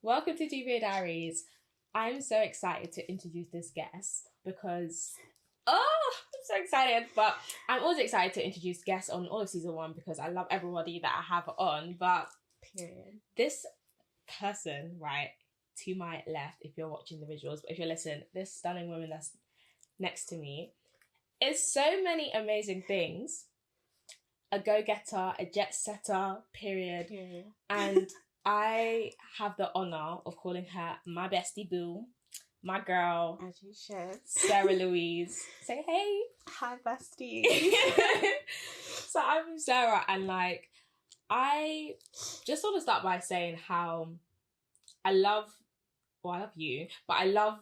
Welcome to Duvet Diaries. I'm so excited to introduce this guest because, I'm so excited. But I'm also excited to introduce guests on all of season 1 because I love everybody that I have on. But this person, right, to my left, if you're watching the visuals, but if you're listening, this stunning woman that's next to me is so many amazing things. A go-getter, a jet-setter, period. And I have the honour of calling her my bestie boo, my girl. As you should. Sarah Louise. Say hey. Hi, bestie. So I'm Sarah, and I just want to start by saying how I love you, but I love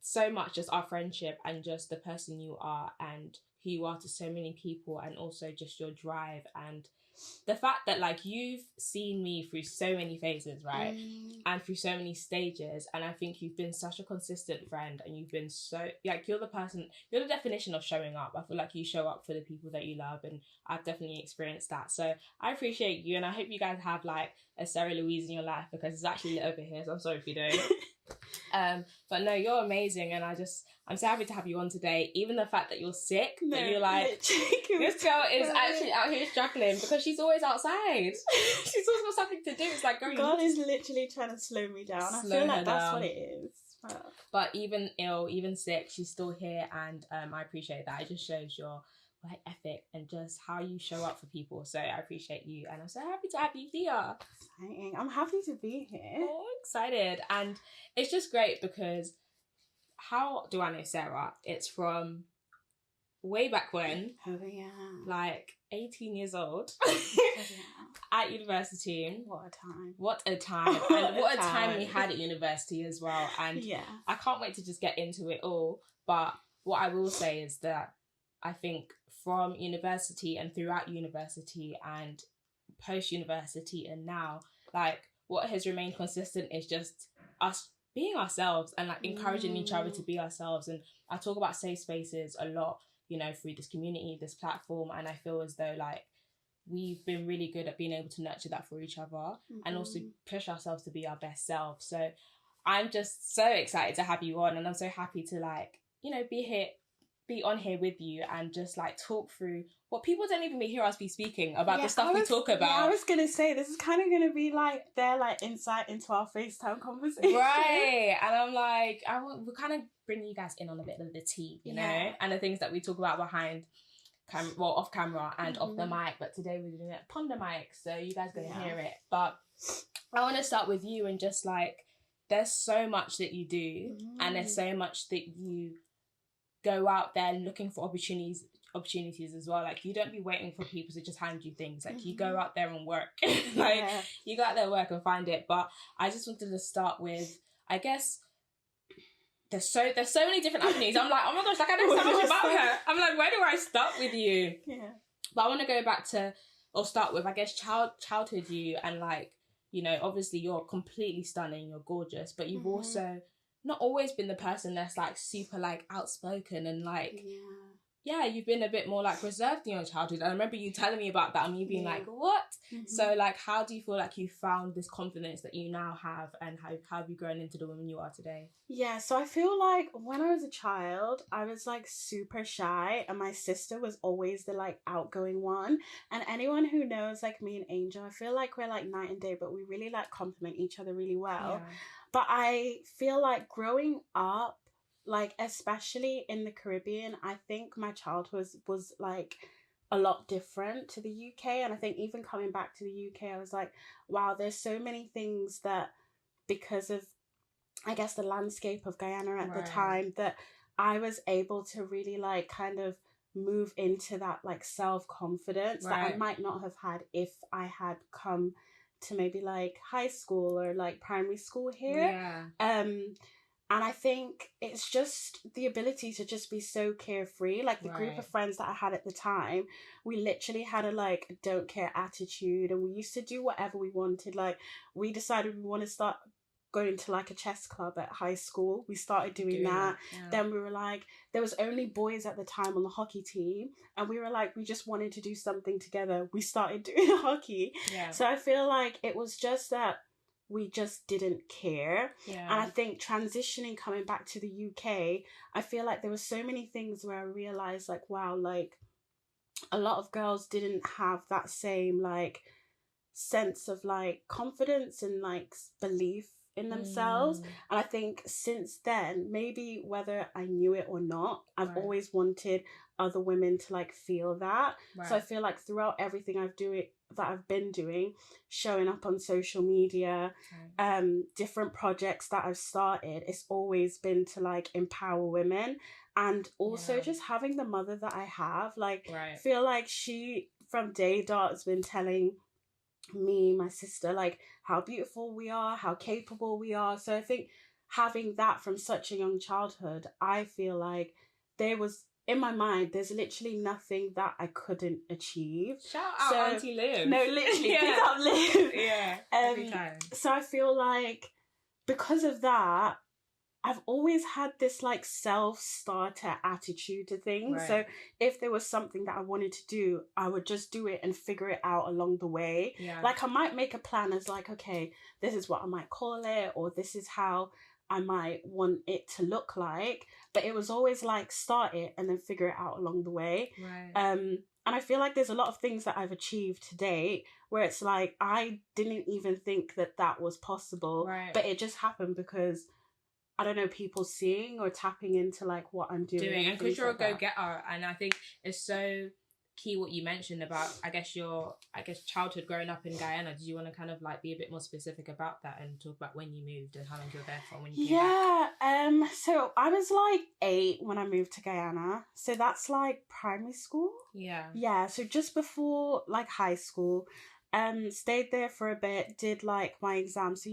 so much just our friendship and just the person you are and who you are to so many people, and also just your drive and the fact that you've seen me through so many phases, right? And through so many stages, and I think you've been such a consistent friend, and you've been so you're the definition of showing up. I feel like you show up for the people that you love, and I've definitely experienced that. So I appreciate you, and I hope you guys have a Sarah Louise in your life, because it's actually lit over here, so I'm sorry if you don't. But no, you're amazing, and I'm so happy to have you on today. Even the fact that you're sick, that you're this girl is actually out here struggling because she's always outside. She's always got something to do. It's girl, God is literally trying to slow me down. I feel like that's what it is. But even ill, even sick, she's still here, and I appreciate that. It just shows your work ethic and just how you show up for people. So I appreciate you, and I'm so happy to have you here. Exciting. I'm happy to be here. Oh, excited. And it's just great because how do I know Sarah? It's from way back when. Oh yeah. 18 years old. Oh, yeah. At university. What a time. What a time. And what a time we had at university as well. And yeah. I can't wait to just get into it all. But what I will say is that I think from university and throughout university and post-university and now, what has remained consistent is just us being ourselves and encouraging each other to be ourselves. And I talk about safe spaces a lot, through this community, this platform, and I feel as though we've been really good at being able to nurture that for each other and also push ourselves to be our best self. So I'm just so excited to have you on, and I'm so happy to be on here with you and just talk through what people don't even hear us be speaking about, the stuff we talk about. Yeah, I was gonna say this is kind of gonna be their insight into our FaceTime conversation, right? And I'm we're kind of bringing you guys in on a bit of the tea, you know, and the things that we talk about behind off camera and off the mic. But today we're doing it upon the mic, so you guys gonna hear it. But I want to start with you and just there's so much that you do, and there's so much that you go out there looking for opportunities as well. You don't be waiting for people to just hand you things. You go out there and work. You go out there and work and find it. But I just wanted to start with, I guess, there's so many different avenues. I'm oh my gosh, I know so much about her. I'm where do I start with you? Yeah. But I want to go back to, or start with, I guess, childhood you, and obviously you're completely stunning, you're gorgeous, but you've also not always been the person that's super outspoken and you've been a bit more reserved in your childhood. And I remember you telling me about that and me being what? So how do you feel you found this confidence that you now have, and how have you grown into the woman you are today? Yeah, so I feel when I was a child, I was super shy, and my sister was always the outgoing one. And anyone who knows me and Angel, I feel we're night and day, but we really complement each other really well. Yeah. But I feel growing up, especially in the Caribbean, I think my childhood was a lot different to the UK. And I think even coming back to the UK, I was wow, there's so many things that, because of, I guess, the landscape of Guyana at the time, that I was able to really kind of move into that self-confidence that I might not have had if I had come to maybe high school or primary school here. And I think it's just the ability to just be so carefree. The group of friends that I had at the time, we literally had a don't care attitude, and we used to do whatever we wanted. We decided we want to start going to a chess club at high school. We started doing that. Yeah. Then we were there was only boys at the time on the hockey team, and we were we just wanted to do something together. We started doing hockey. Yeah. So I feel it was just that we just didn't care. Yeah. And I think transitioning, coming back to the UK, I feel like there were so many things where I realized like, wow, like a lot of girls didn't have that same like sense of like confidence and like belief in themselves. And I think since then, maybe whether I knew it or not, I've always wanted other women to like feel that. So I feel like throughout everything I've been doing, showing up on social media, different projects that I've started, it's always been to like empower women. And also just having the mother that I have, like feel like she from day dot has been telling me, my sister, like how beautiful we are, how capable we are. So I think having that from such a young childhood, I feel like there was, in my mind, there's literally nothing that I couldn't achieve. Shout out Auntie Liv. No, literally, pick up Liv. Yeah, every time. So I feel like because of that, I've always had this like self-starter attitude to things. So if there was something that I wanted to do, I would just do it and figure it out along the way. Like I might make a plan as like, okay, this is what I might call it, or this is how I might want it to look like. But it was always like start it and then figure it out along the way. And I feel like there's a lot of things that I've achieved to date where it's like I didn't even think that was possible, but it just happened because I don't know, people seeing or tapping into like what I'm doing. And because you're a go-getter, and I think it's so key what you mentioned about, I guess childhood growing up in Guyana. Did you want to kind of like be a bit more specific about that and talk about when you moved and how long you were there for, when you came back? So I was like 8 when I moved to Guyana. So that's like primary school. Yeah. So just before like high school, stayed there for a bit, did like my exams. So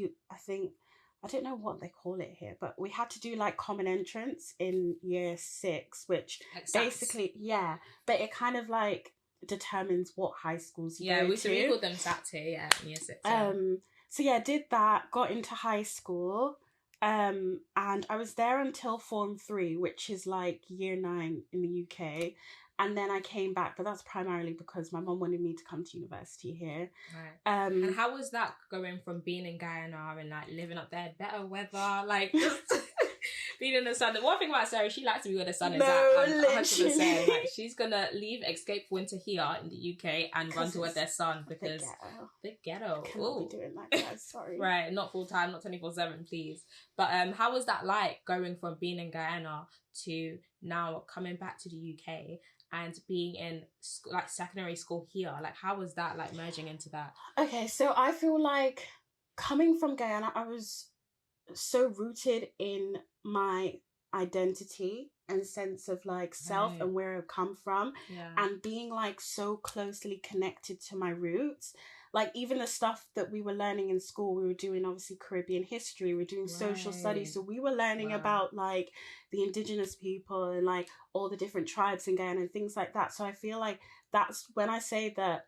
I don't know what they call it here, but we had to do like common entrance in year 6, which basically, but it kind of like determines what high schools you go to. So we called them SATs here, in year 6. So did that, got into high school, and I was there until form 3, which is like year 9 in the UK. And then I came back, but that's primarily because my mum wanted me to come to university here. And how was that going from being in Guyana and like living up there, better weather, like just being in the sun? The one thing about Sarah, she likes to be where the sun is at. 100%. Like she's gonna leave, escape winter here in the UK and run to where there's sun because the ghetto. I cannot be doing that, guys. Sorry. Not full time, not 24/7, please. But how was that like going from being in Guyana to now coming back to the UK? And being in like secondary school here, like how was that like merging into that? Okay, so I feel like coming from Guyana, I was so rooted in my identity and sense of like self and where I've come from, and being like so closely connected to my roots. Like even the stuff that we were learning in school, we were doing obviously Caribbean history, we were doing social studies. So we were learning about like the indigenous people and like all the different tribes in Guyana and things like that. So I feel like that's when I say that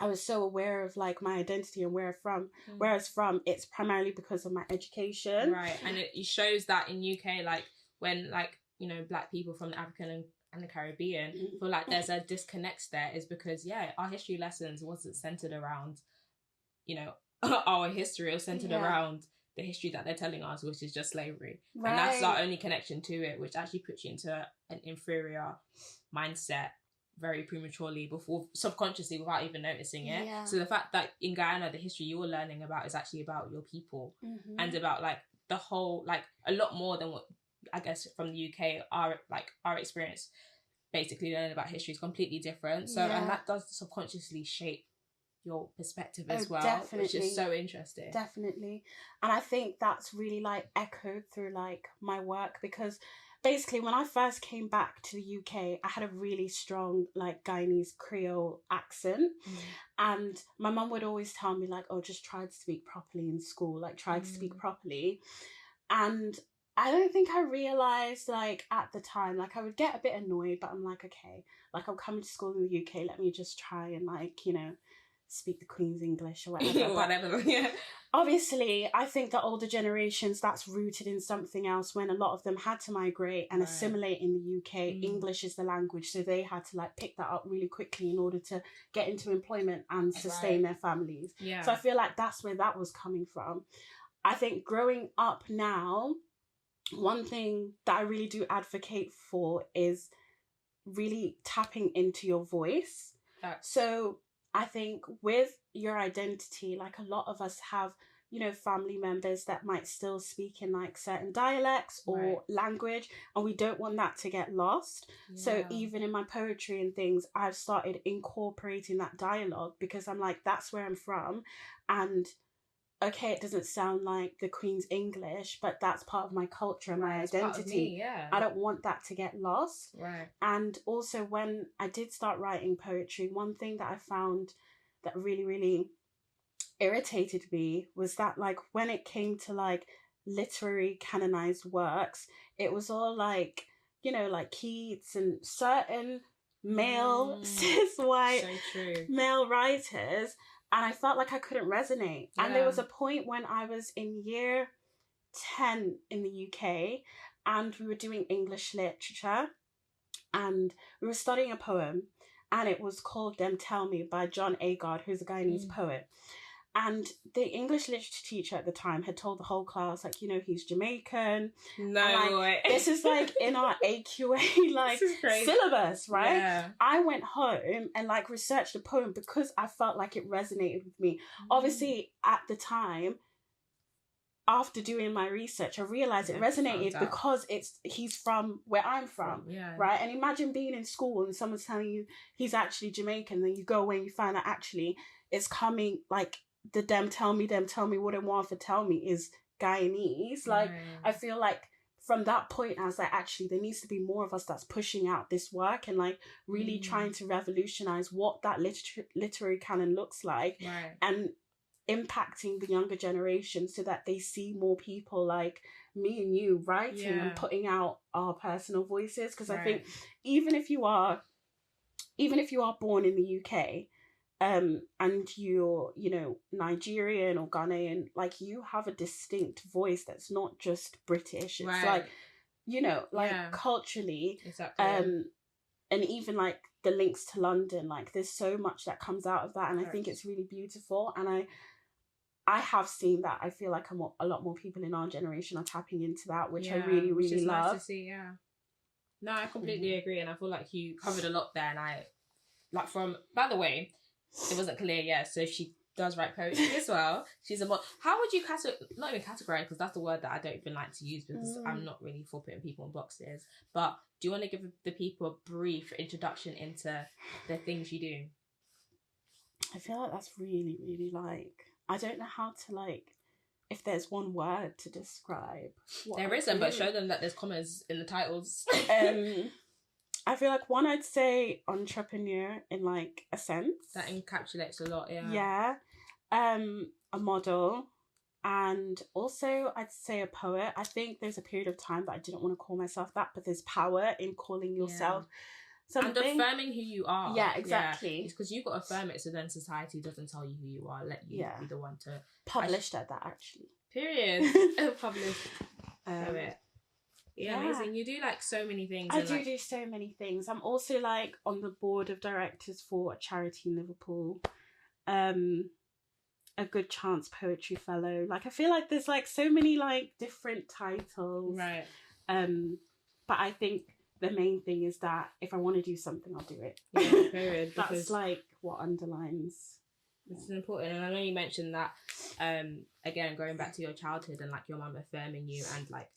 I was so aware of like my identity and where I was from, it's primarily because of my education. And it shows that in UK, like when like, you know, Black people from the African and the Caribbean feel like there's a disconnect there, is because our history lessons wasn't centered around, you know, our history, or centered around the history that they're telling us, which is just slavery. And that's our only connection to it, which actually puts you into an inferior mindset very prematurely, before subconsciously, without even noticing it. So the fact that in Guyana the history you're learning about is actually about your people, and about like the whole, like a lot more than what I guess from the UK, our experience basically learning about history is completely different. So and that does subconsciously shape your perspective as well, definitely. Which is so interesting. Definitely. And I think that's really like echoed through like my work, because basically when I first came back to the UK, I had a really strong like Guyanese Creole accent. And my mum would always tell me like, oh, just try to speak properly in school, like try to speak properly. And I don't think I realised, like, at the time, like, I would get a bit annoyed, but I'm like, okay, like, I'm coming to school in the UK, let me just try and, like, you know, speak the Queen's English or whatever. Whatever, yeah. Obviously, I think the older generations, that's rooted in something else when a lot of them had to migrate and assimilate in the UK. English is the language, so they had to like pick that up really quickly in order to get into employment and sustain their families. Yeah. So I feel like that's where that was coming from. I think growing up now, one thing that I really do advocate for is really tapping into your voice. So I think with your identity, like a lot of us have, you know, family members that might still speak in like certain dialects or language, and we don't want that to get lost. Yeah. So even in my poetry and things, I've started incorporating that dialogue because I'm like, that's where I'm from. And okay, it doesn't sound like the Queen's English, but that's part of my culture and my identity. Part of me, yeah. I don't want that to get lost. Right. And also when I did start writing poetry, one thing that I found that really, really irritated me was that like when it came to like literary canonized works, it was all like, you know, like Keats and certain male cis white male writers. And I felt like I couldn't resonate. Yeah. And there was a point when I was in year 10 in the UK and we were doing English literature and we were studying a poem and it was called Them Tell Me by John Agard, who's a Guyanese poet. And the English literature teacher at the time had told the whole class, like, you know, he's Jamaican. No way. This is like in our AQA like syllabus, right? Yeah. I went home and like researched the poem because I felt like it resonated with me. Obviously, at the time, after doing my research, I realized it resonated because he's from where I'm from, right? And imagine being in school and someone's telling you he's actually Jamaican, then you go away and you find out actually it's coming like the them tell me what they want for tell me is Guyanese. Like I feel like from that point I was like, actually there needs to be more of us that's pushing out this work and like really trying to revolutionize what that literary canon looks like and impacting the younger generation so that they see more people like me and you writing and putting out our personal voices. Because I think even if you are born in the UK and you're, you know, Nigerian or Ghanaian, like you have a distinct voice that's not just British. It's like, you know, like culturally, and even like the links to London, like there's so much that comes out of that, and I think it's really beautiful. And I have seen that. I feel like a lot more people in our generation are tapping into that, which I really, really love. Nice to see, No, I completely agree, and I feel like you covered a lot there. And I like by the way, it wasn't clear, so she does write poetry as well. She's a how would you not even categorize, because that's the word that I don't even like to use because I'm not really for putting people in boxes. But do you want to give the people a brief introduction into the things you do? I feel like that's really, really like, I don't know how to like, if there's one word to describe. There isn't, but show them that there's commas in the titles. I feel like one, I'd say entrepreneur in like a sense. That encapsulates a lot, Yeah. A model. And also I'd say a poet. I think there's a period of time that I didn't want to call myself that, but there's power in calling yourself something. And affirming who you are. Yeah, exactly. It's because you've got to affirm it, so then society doesn't tell you who you are. Let you be the one to... Published at that, actually. Period. Published poet. Yeah, amazing. You do like so many things. I do so many things. I'm also like on the board of directors for a charity in Liverpool. A Good Chance Poetry Fellow. Like I feel like there's like so many like different titles. Right. But I think the main thing is that if I want to do something, I'll do it. Yeah, period. That's like what underlines. This is important. And I know you mentioned that again, going back to your childhood and like your mum affirming you and like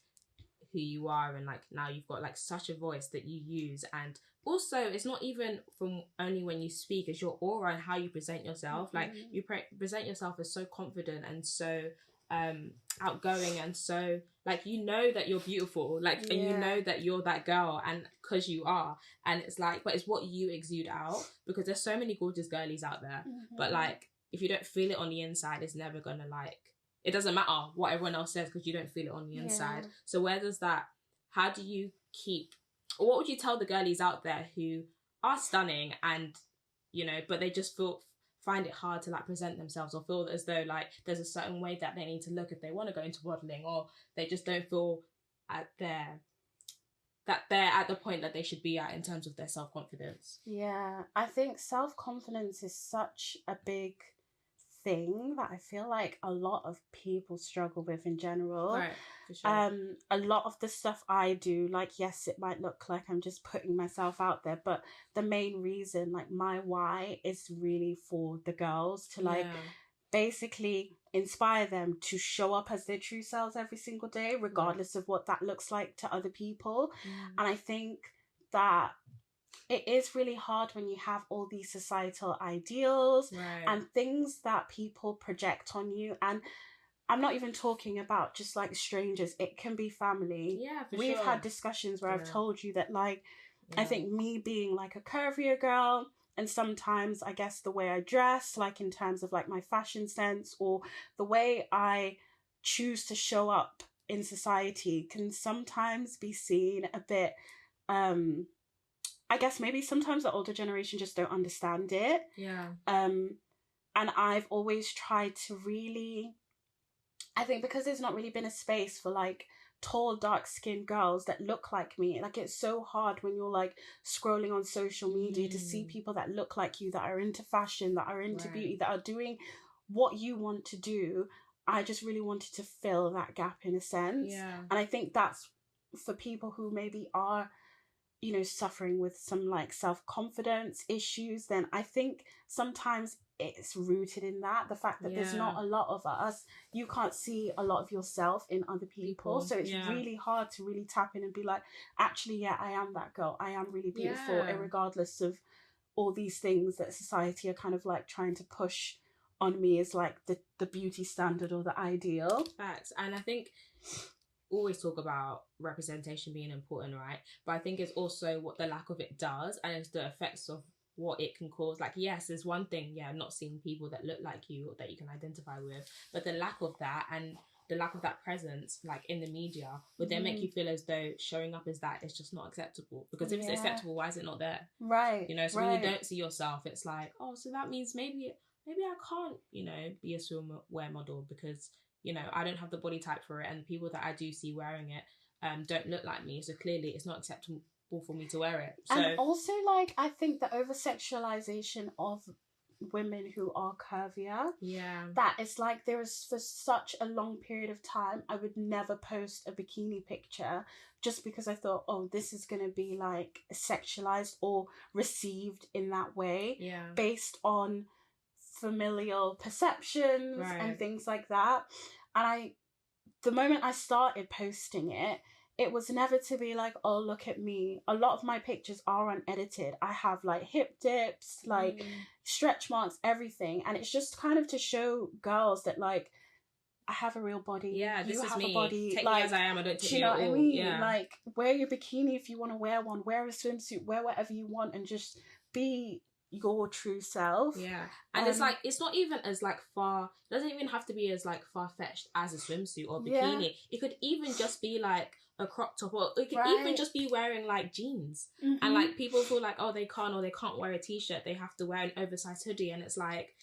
who you are, and like now you've got like such a voice that you use. And also it's not even from only when you speak, it's your aura and how you present yourself. Like you present yourself as so confident and so outgoing, and so like you know that you're beautiful, like and you know that you're that girl, and because you are. And it's like, but it's what you exude out, because there's so many gorgeous girlies out there, but like if you don't feel it on the inside, it's never gonna like, it doesn't matter what everyone else says because you don't feel it on the inside. So where does that, how do you keep, or what would you tell the girlies out there who are stunning and, you know, but they just find it hard to like present themselves, or feel as though like there's a certain way that they need to look if they want to go into modeling, or they just don't feel that they're at the point that they should be at in terms of their self-confidence. Yeah, I think self-confidence is such a big thing that I feel like a lot of people struggle with in general. Right, for sure. A lot of the stuff I do, like, yes, it might look like I'm just putting myself out there, but the main reason, like, my why is really for the girls to like basically inspire them to show up as their true selves every single day, regardless of what that looks like to other people. And I think that it is really hard when you have all these societal ideals and things that people project on you. And I'm not even talking about just like strangers, it can be family. Yeah, for We've sure. had discussions where I've told you that like I think me being like a curvier girl, and sometimes I guess the way I dress, like in terms of like my fashion sense, or the way I choose to show up in society, can sometimes be seen a bit, I guess maybe sometimes the older generation just don't understand it. And I've always tried to really, I think because there's not really been a space for like tall, dark-skinned girls that look like me. Like, it's so hard when you're like scrolling on social media to see people that look like you, that are into fashion, that are into beauty, that are doing what you want to do. I just really wanted to fill that gap in a sense. And I think that's for people who maybe are, you know, suffering with some like self-confidence issues, then I think sometimes it's rooted in that, the fact that there's not a lot of us, you can't see a lot of yourself in other people. So it's really hard to really tap in and be like, actually, I am that girl, I am really beautiful, irregardless of all these things that society are kind of like trying to push on me as like the beauty standard or the ideal. Facts. And I think always talk about representation being important, right? But I think it's also what the lack of it does, and it's the effects of what it can cause. Like, yes, there's one thing, not seeing people that look like you or that you can identify with, but the lack of that, and the lack of that presence, like in the media, would then make you feel as though showing up as that is just not acceptable. Because if it's acceptable, why is it not there? Right. You know, so when you don't see yourself, it's like, oh, so that means maybe I can't, you know, be a swimwear model because, you know, I don't have the body type for it, and the people that I do see wearing it don't look like me, so clearly it's not acceptable for me to wear it. So, and also, like, I think the over-sexualization of women who are curvier, that is like, there is for such a long period of time I would never post a bikini picture just because I thought, oh, this is going to be like sexualized or received in that way, based on familial perceptions and things like that. And the moment I started posting it, it was never to be like, oh, look at me. A lot of my pictures are unedited. I have like hip dips, like stretch marks, everything. And it's just kind of to show girls that like, I have a real body. Yeah, this you is have me. a body. Take like, me as I am. I don't take you you know at what all. I mean? Yeah. Like, wear your bikini if you want to wear one. Wear a swimsuit. Wear whatever you want, and just be your true self. And it's like, it's not even as like far, it doesn't even have to be as like far-fetched as a swimsuit or bikini. It could even just be like a crop top, or it could even just be wearing like jeans. And like, people feel like, oh, they can't wear a t-shirt, they have to wear an oversized hoodie, and it's like,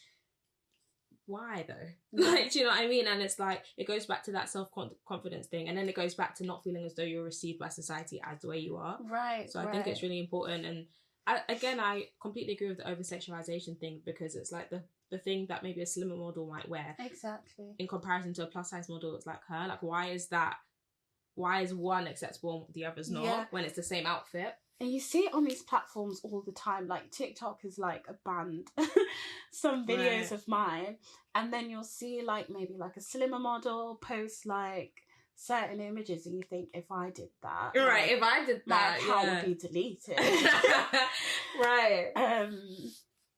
why though? Like, do you know what I mean? And it's like, it goes back to that self-confidence thing, and then it goes back to not feeling as though you're received by society as the way you are. So I think it's really important. And I completely agree with the over-sexualization thing, because it's like the thing that maybe a slimmer model might wear, in comparison to a plus size model, it's like her. Like, why is one acceptable and the other's not, when it's the same outfit? And you see it on these platforms all the time. Like, TikTok is like banned some videos of mine, and then you'll see like maybe like a slimmer model post like certain images, and you think, if I did that, like, if I did that, account would be deleted.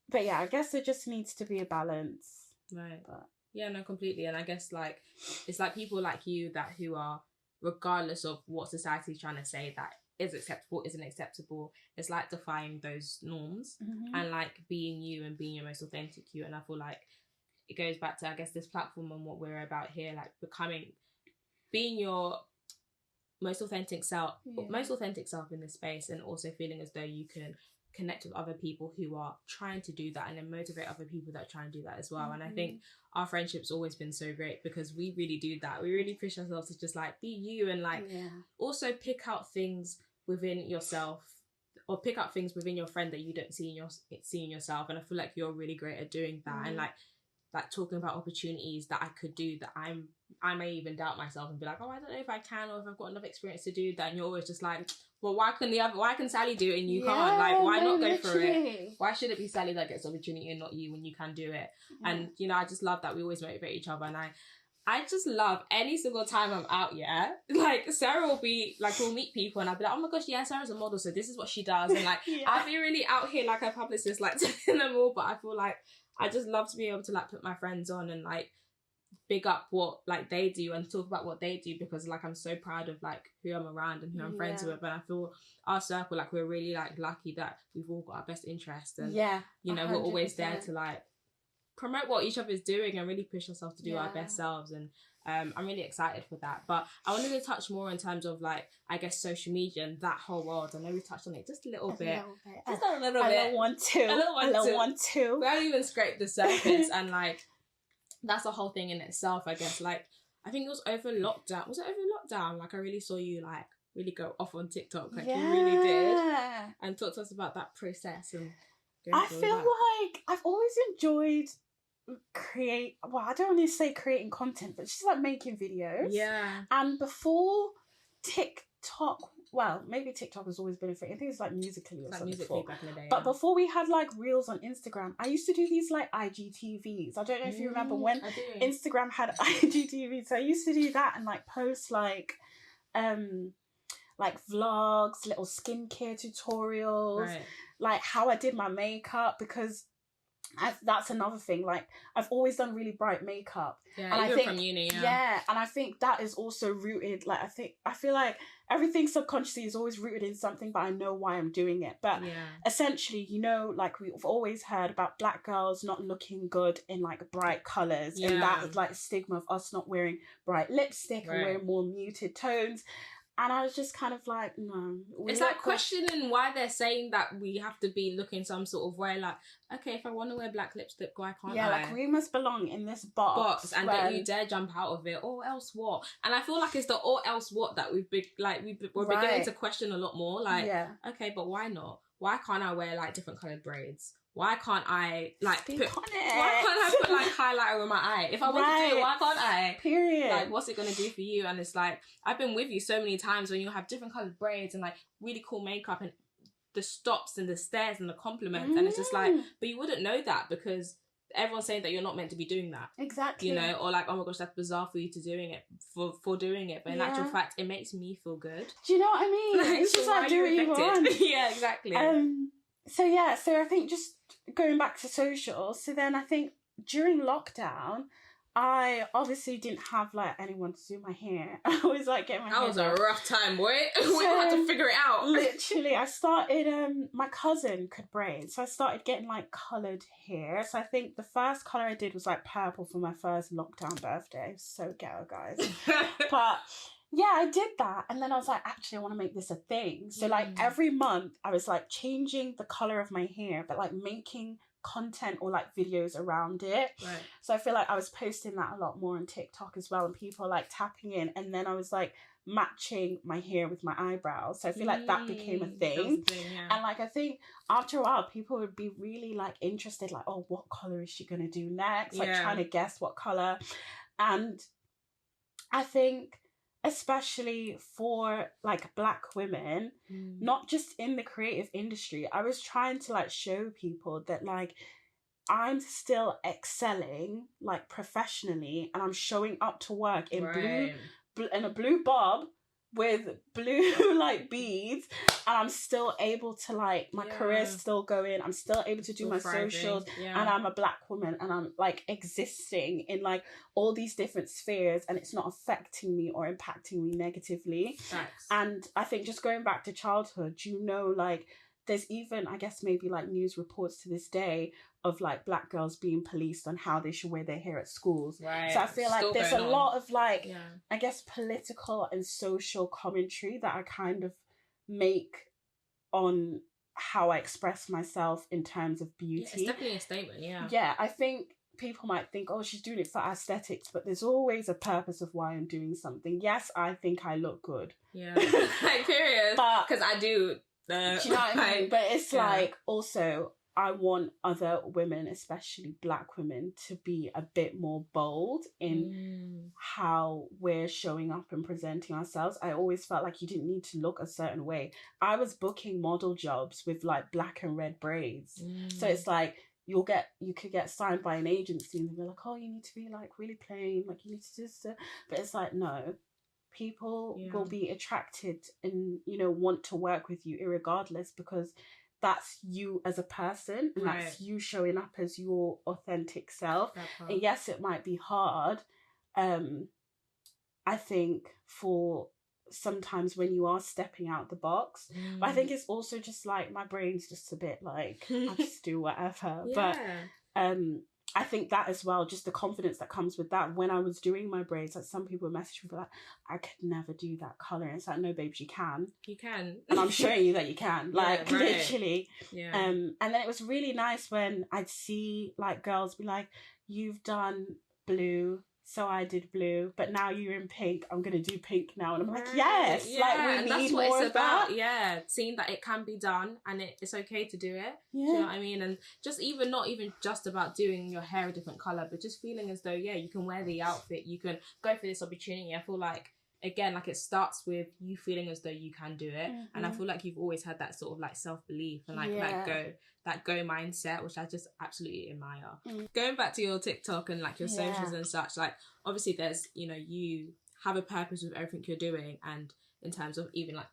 But yeah, I guess there just needs to be a balance. But yeah, no, completely. And I guess like, it's like people like you who are, regardless of what society's trying to say that is acceptable, isn't acceptable, it's like defying those norms and like being you and being your most authentic you. And I feel like it goes back to, I guess, this platform and what we're about here, like being your most authentic self in this space, and also feeling as though you can connect with other people who are trying to do that, and then motivate other people that are trying to do that as well. And I think our friendship's always been so great because we really do that. We really push ourselves to just like be you, and like also pick out things within yourself, or pick out things within your friend that you don't see in yourself. And I feel like you're really great at doing that. And like talking about opportunities that I could do that I may even doubt myself and be like, oh, I don't know if I can, or if I've got enough experience to do that. And you're always just like, well, why can Sally do it and you can't? Like, why not go for it? Why should it be Sally that gets the opportunity and not you when you can do it? And you know, I just love that we always motivate each other. And I just love any single time I'm out, like Sarah will be like, we'll meet people and I'll be like, oh my gosh, yeah, Sarah's a model, so this is what she does. And like I'll be really out here like a publicist, like telling them all. But I feel like I just love to be able to like put my friends on and like big up what like they do and talk about what they do, because like I'm so proud of like who I'm around and who I'm friends with. And I feel our circle, like we're really like lucky that we've all got our best interests, and you know, 100%. We're always there to like promote what each other is doing and really push ourselves to do our best selves. And I'm really excited for that. But I wanted to touch more in terms of like, I guess, social media and that whole world. I know we touched on it just a little bit. Just a little bit. A little one too. We haven't even scraped the surface. And like, that's a whole thing in itself, I guess. Like, I think it was over lockdown. Was it over lockdown? Like, I really saw you like really go off on TikTok. Like, you really did. And talk to us about that process. And I feel like I've always enjoyed I don't want to say creating content, but just like making videos. And before TikTok, well, maybe TikTok has always been a thing. I think it's like Musical.ly or something before. Back in the day, but before we had like reels on Instagram, I used to do these like IGTVs. I don't know if you remember when Instagram had IGTVs. So I used to do that and like post like vlogs, little skincare tutorials, like how I did my makeup, because that's another thing. Like, I've always done really bright makeup. And I think from uni. And I think that is also rooted. Like, I feel like everything subconsciously is always rooted in something, but I know why I'm doing it. But essentially, you know, like we've always heard about Black girls not looking good in like bright colours, and that like stigma of us not wearing bright lipstick and wearing more muted tones. And I was just kind of like, no. It's like questioning why they're saying that we have to be looking some sort of way. Like, okay, if I want to wear black lipstick, why can't I? Like we must belong in this box. And don't you dare jump out of it. Or else what? And I feel like it's the or else what that we're beginning to question a lot more. Like, okay, but why not? Why can't I wear like different coloured braids? Why can't I like put like highlighter in my eye? If I want to do it, why can't I? Period. Like, what's it gonna do for you? And it's like, I've been with you so many times when you have different coloured braids and like really cool makeup and the stops and the stares and the compliments, and it's just like, but you wouldn't know that because everyone's saying that you're not meant to be doing that. Exactly. You know, or like, oh my gosh, that's bizarre for you to doing it for doing it. But in actual fact, it makes me feel good. Do you know what I mean? Like, it's just like, do what you want. Yeah, exactly. So I think just going back to social, so then I think during lockdown, I obviously didn't have like anyone to do my hair. I always like getting my hair. That was a rough time, boy. We had to figure it out. Literally, I started, my cousin could braid, so I started getting like coloured hair. So I think the first colour I did was like purple for my first lockdown birthday. So ghetto, guys. But yeah, I did that. And then I was like, actually, I want to make this a thing. So like every month I was like changing the colour of my hair, but like making content or like videos around it. So I feel like I was posting that a lot more on TikTok as well, and people like tapping in, and then I was like matching my hair with my eyebrows. So I feel like that became a thing. And like, I think after a while people would be really like interested, like, oh, what colour is she gonna do next? Like trying to guess what colour. And I think especially for like Black women, not just in the creative industry, I was trying to like show people that like I'm still excelling like professionally, and I'm showing up to work in in a blue bob with blue like beads, and I'm still able to like, my career's still going, I'm still able to do my socials, and I'm a Black woman, and I'm like existing in like all these different spheres, and it's not affecting me or impacting me negatively. And I think just going back to childhood, you know, like there's even, I guess, maybe like news reports to this day of like Black girls being policed on how they should wear their hair at schools. So I feel like there's a lot of like, I guess, political and social commentary that I kind of make on how I express myself in terms of beauty. Yeah, it's definitely a statement, yeah. Yeah, I think people might think, oh, she's doing it for aesthetics, but there's always a purpose of why I'm doing something. Yes, I think I look good. Yeah. Like, period. Because I do. Do you know what I mean? But it's like, also, I want other women, especially Black women, to be a bit more bold in how we're showing up and presenting ourselves. I always felt like you didn't need to look a certain way. I was booking model jobs with like black and red braids. So it's like, you could get signed by an agency and they're like, oh, you need to be like really plain, like you need to just, but it's like, no, people will be attracted and, you know, want to work with you irregardless, because that's you as a person, and that's you showing up as your authentic self. And yes, it might be hard, I think, for sometimes when you are stepping out the box, but I think it's also just like my brain's just a bit like I just do whatever. But I think that as well, just the confidence that comes with that. When I was doing my braids, like some people messaged me like, I could never do that colour, and it's like, no babes, you can, and I'm showing you that you can, like literally. And then it was really nice when I'd see like girls be like, you've done blue, so I did blue, but now you're in pink, I'm gonna do pink now. And I'm like, yes, like we need more of that. Yeah, seeing that it can be done and it's okay to do it. Do you know what I mean? And just even not even just about doing your hair a different colour, but just feeling as though, you can wear the outfit, you can go for this opportunity. I feel like, again, like it starts with you feeling as though you can do it. And I feel like you've always had that sort of like self-belief and like that go mindset, which I just absolutely admire. Going back to your TikTok and like your socials and such, like obviously there's, you know, you have a purpose with everything you're doing, and in terms of even like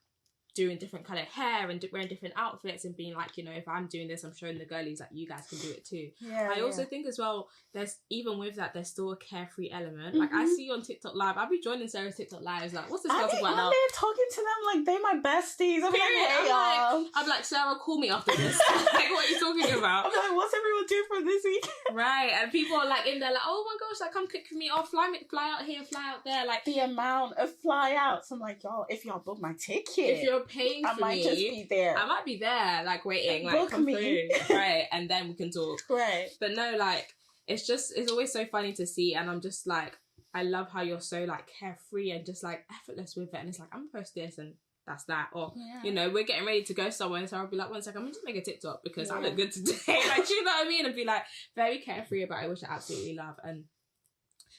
doing different coloured hair and wearing different outfits and being like, you know, if I'm doing this, I'm showing the girlies like you guys can do it too. I also think as well, there's, even with that, there's still a carefree element. Like I see you on TikTok Live, I'll be joining Sarah's TikTok Lives, like, what's this girl talking about now? I'm talking to them like they my besties. I'm like, hey, I'm like, Sarah, call me after this. Like, what are you talking about? I'm like, what's everyone doing for this weekend? Right, and people are like in there like, oh my gosh, like come cook for me, or fly out here, fly out there. Like the amount of fly outs, I'm like, y'all, if y'all book my ticket, if you're paying for I might just be there. I might be there, like waiting, like book come me. through, right, and then we can talk. Right. But no, like it's always so funny to see, and I'm just like, I love how you're so like carefree and just like effortless with it, and it's like, I'm gonna post this and that's that, or you know, we're getting ready to go somewhere, so I'll be like, one second, I'm gonna just make a TikTok because I look good today. Like, you know what I mean? And be like very carefree about it, which I absolutely love. And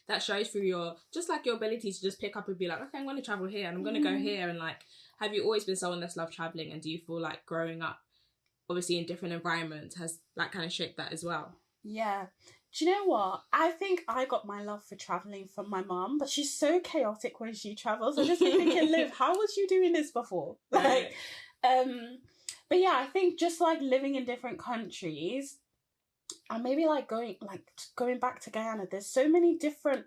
that shows through your, just like your ability to just pick up and be like, okay, I'm gonna travel here and I'm gonna go here. And like, have you always been someone that's loved traveling, and do you feel like growing up obviously in different environments has that kind of shaped that as well? Yeah. Do you know what? I think I got my love for travelling from my mum, but she's so chaotic when she travels. I just keep thinking, Liv, how was you doing this before? Like, but yeah, I think just like living in different countries, and maybe like going back to Guyana, there's so many different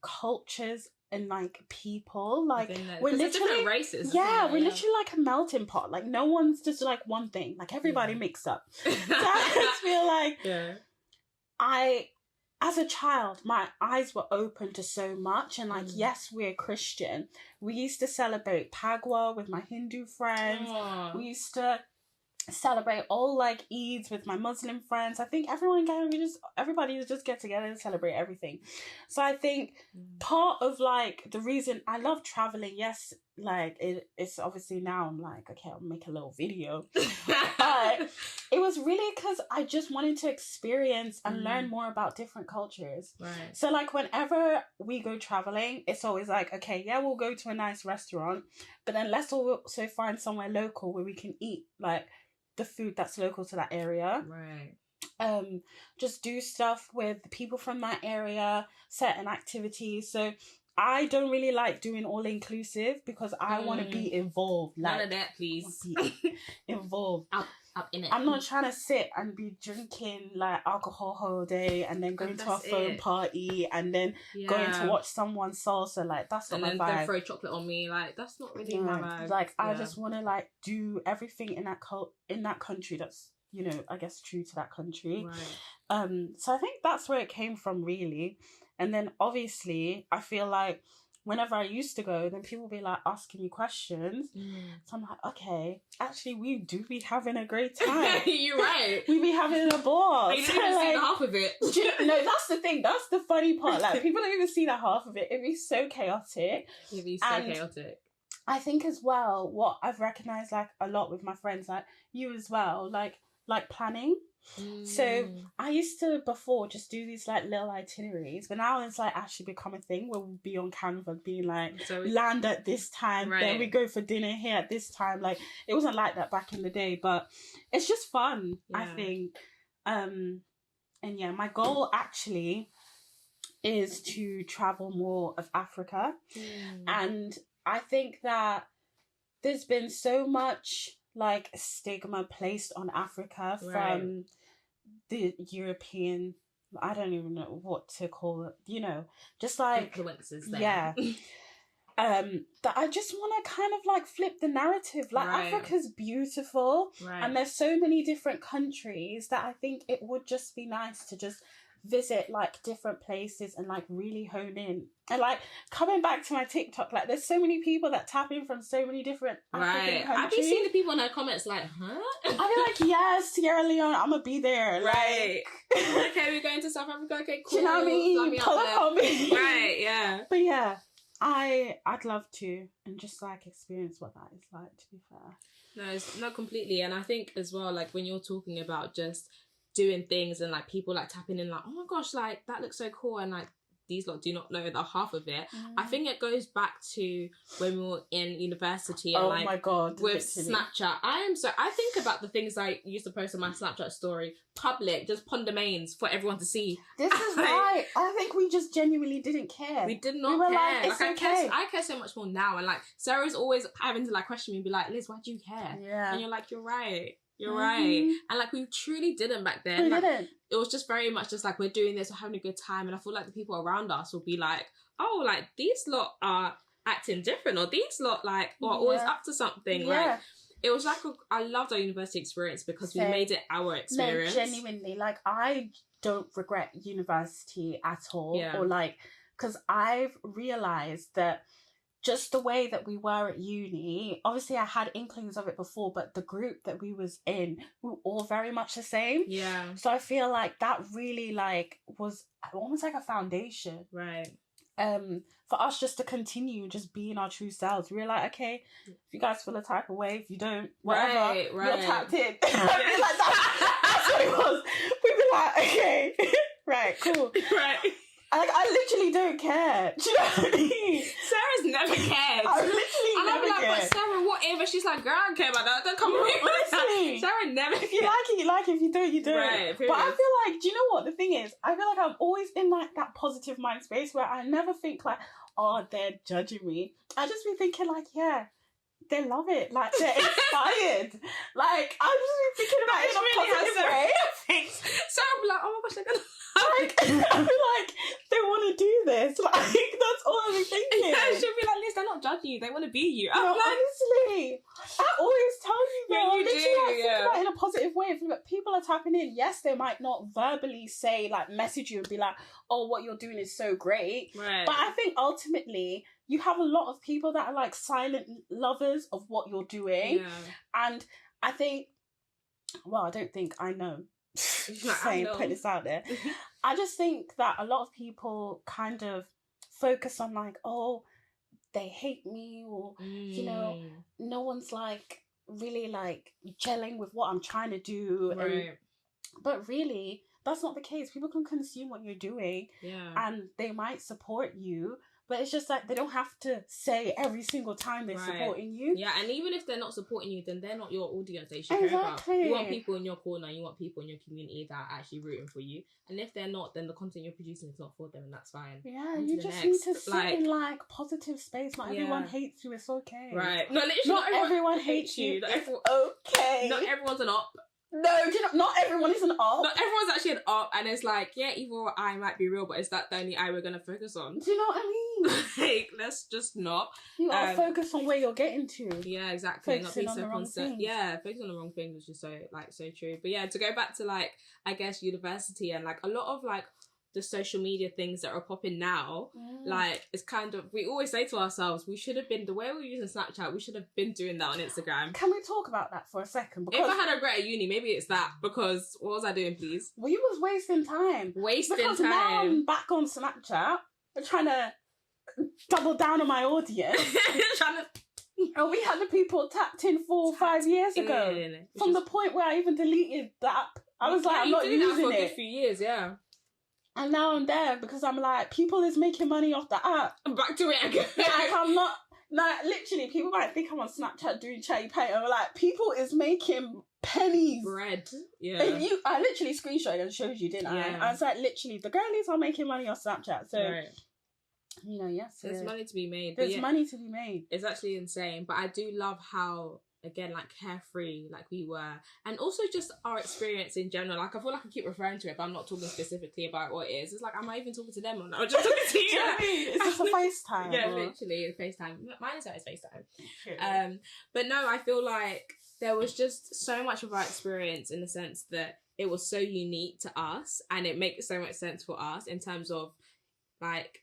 cultures and like people, like we're literally different races. Yeah, we're literally like a melting pot. Like no one's just like one thing. Like everybody mixed up. So I just feel like as a child, my eyes were open to so much, and like yes, we're Christian. We used to celebrate Pagwa with my Hindu friends. We used to celebrate all like Eids with my Muslim friends. I think everybody just get together and celebrate everything. So I think part of like the reason I love traveling, yes, like it's obviously now I'm like, okay, I'll make a little video, but it was really because I just wanted to experience and learn more about different cultures. Right. So like whenever we go traveling, it's always like, okay, yeah, we'll go to a nice restaurant, but then let's also find somewhere local where we can eat like the food that's local to that area. Right. Just do stuff with the people from that area, certain activities. So I don't really like doing all inclusive because I want to be involved. Like, none of that, please. Be involved. Up in it. I'm not trying to sit and be drinking like alcohol whole day and then going to a phone party and then going to watch someone salsa. Like that's not my vibe. And then throw chocolate on me. Like that's not really my vibe. Like I just want to like do everything in that country that's, you know, I guess true to that country. Right. So I think that's where it came from really. And then obviously I feel like whenever I used to go, then people would be like asking me questions. So I'm like, okay, actually we do be having a great time. You're right. We be having a ball. You didn't even see the half of it. No, that's the thing. That's the funny part. Like, people don't even see the half of it. It'd be so chaotic. It'd be so chaotic. I think as well, what I've recognised like a lot with my friends, like you as well, like planning. So I used to before just do these like little itineraries, but now it's like actually become a thing where we'll be on Canva being like, land at this time, then we go for dinner here at this time. Like, it wasn't like that back in the day, but it's just fun, I think. And yeah, my goal actually is to travel more of Africa. And I think that there's been so much like stigma placed on Africa from the European, I don't even know what to call it, you know, just like influences there. Yeah. That I just want to kind of like flip the narrative. Like, Africa's beautiful, and there's so many different countries that I think it would just be nice to just visit like different places and like really hone in. And like, coming back to my TikTok, like there's so many people that tap in from so many different African countries. Have you seen the people in their comments like, huh? I'd be like, yes, Sierra Leone, I'm gonna be there. Like, okay, we're going to South Africa. Okay, cool. Do you know what I mean? Pull up on me. Right, yeah. But yeah, I'd love to, and just like experience what that is like, to be fair. No, it's not completely. And I think as well, like when you're talking about just doing things and like people like tapping in like, oh my gosh, like that looks so cool, and like these lot do not know the half of it. I think it goes back to when we were in university and my God, with Snapchat. I think about the things I used to post on my Snapchat story, public, just pon domains for everyone to see. This is right. I think we just genuinely didn't care. We did not care. Like, it's okay. I care so much more now, and like Sarah's always having to like question me and be like, Liz, why do you care? Yeah. And you're like, you're right. You're right. And like, we truly didn't back then. We like, didn't. It was just very much just like, we're doing this, we're having a good time. And I feel like the people around us will be like, oh, like these lot are acting different, or these lot like are always up to something. Like, it was like, I loved our university experience because we made it our experience. No, genuinely. Like, I don't regret university at all. Yeah. Or like, because I've realised that just the way that we were at uni, obviously I had inklings of it before, but the group that we was in, we were all very much the same. Yeah. So I feel like that really like was almost like a foundation. Right. For us just to continue just being our true selves. We were like, okay, if you guys feel a type of way, if you don't, whatever, you're tapped in. Like that's what it was. We'd be like, okay, right, cool. Right. Like, I literally don't care. Do you know what I mean? Sarah's never cared. I literally never cared. But Sarah, whatever. She's like, girl, I don't care about that. Don't come with me. Sarah never cared. If you like it, you like it. If you don't, you don't. Right, but I feel like, do you know what the thing is? I feel like I'm always in like that positive mind space where I never think like, oh, they're judging me. I just be thinking like, yeah, they love it. Like, they're inspired. Like, I'm just be thinking about it in a positive way. Sarah will be like, oh my gosh, they're gonna like, I feel like they want to do this. Like, that's all I'm thinking. Yeah, she'll be like, Liz, they're not judging you. They want to be you. No, honestly, I always tell you that. Yeah, you literally, do, think about it in a positive way. If people are tapping in, yes, they might not verbally say, like, message you and be like, oh, what you're doing is so great. Right. But I think ultimately, you have a lot of people that are like silent lovers of what you're doing. Yeah. And I think, well, I don't think, I know. Put this out there. I just think that a lot of people kind of focus on like, oh, they hate me, or you know, no one's like really like gelling with what I'm trying to do. Right. But really, that's not the case. People can consume what you're doing, and they might support you. But it's just like they don't have to say every single time they're supporting you. Yeah, and even if they're not supporting you, then they're not your audience that you should care about. You want people in your corner, you want people in your community that are actually rooting for you. And if they're not, then the content you're producing is not for them, and that's fine. Yeah, you just need to sit in like positive space. Not everyone hates you, it's okay. Right. No, literally not everyone hates you. It's okay. Not everyone's an op. No, not everyone is an op. Not everyone's actually an op, and it's like, yeah, evil eye might be real, but is that the only eye we're gonna focus on? Do you know what I mean? Like, let's just not. You gotta focus on where you're getting to. Yeah, exactly. Focusing on the wrong things. Yeah, focusing on the wrong things, which is so true. But yeah, to go back to like, I guess university and like a lot of like the social media things that are popping now, like, it's kind of, we always say to ourselves, we should have been, the way we're using Snapchat, we should have been doing that on Instagram. Can we talk about that for a second? Because if I had a regret at uni, maybe it's that, because what was I doing, please? We was wasting time. Because now I'm back on Snapchat, we're trying to double down on my audience. And we had the people tapped in 4 or 5 years ago. From the point where I even deleted the app. I was like, I'm not using it. For a good few years, yeah. And now I'm there because I'm like, people is making money off the app. I'm back to it again. Like, I'm not, like, literally, people might think I'm on Snapchat doing chatty pay. And we're like, people is making pennies. Bread. Yeah. I literally screenshotted and showed you, didn't I? I was like, literally, the girlies are making money off Snapchat. So, you know, yes. There's money to be made. There's money to be made. It's actually insane. But I do love how, again, like, carefree, like, we were. And also just our experience in general. Like, I feel like I keep referring to it, but I'm not talking specifically about what it is. It's like, am I even talking to them or not? I'm just talking to you. Do you know what I mean? It's just a FaceTime. Yeah, literally, a FaceTime. Mine is always FaceTime. But no, I feel like there was just so much of our experience in the sense that it was so unique to us, and it makes so much sense for us in terms of, like,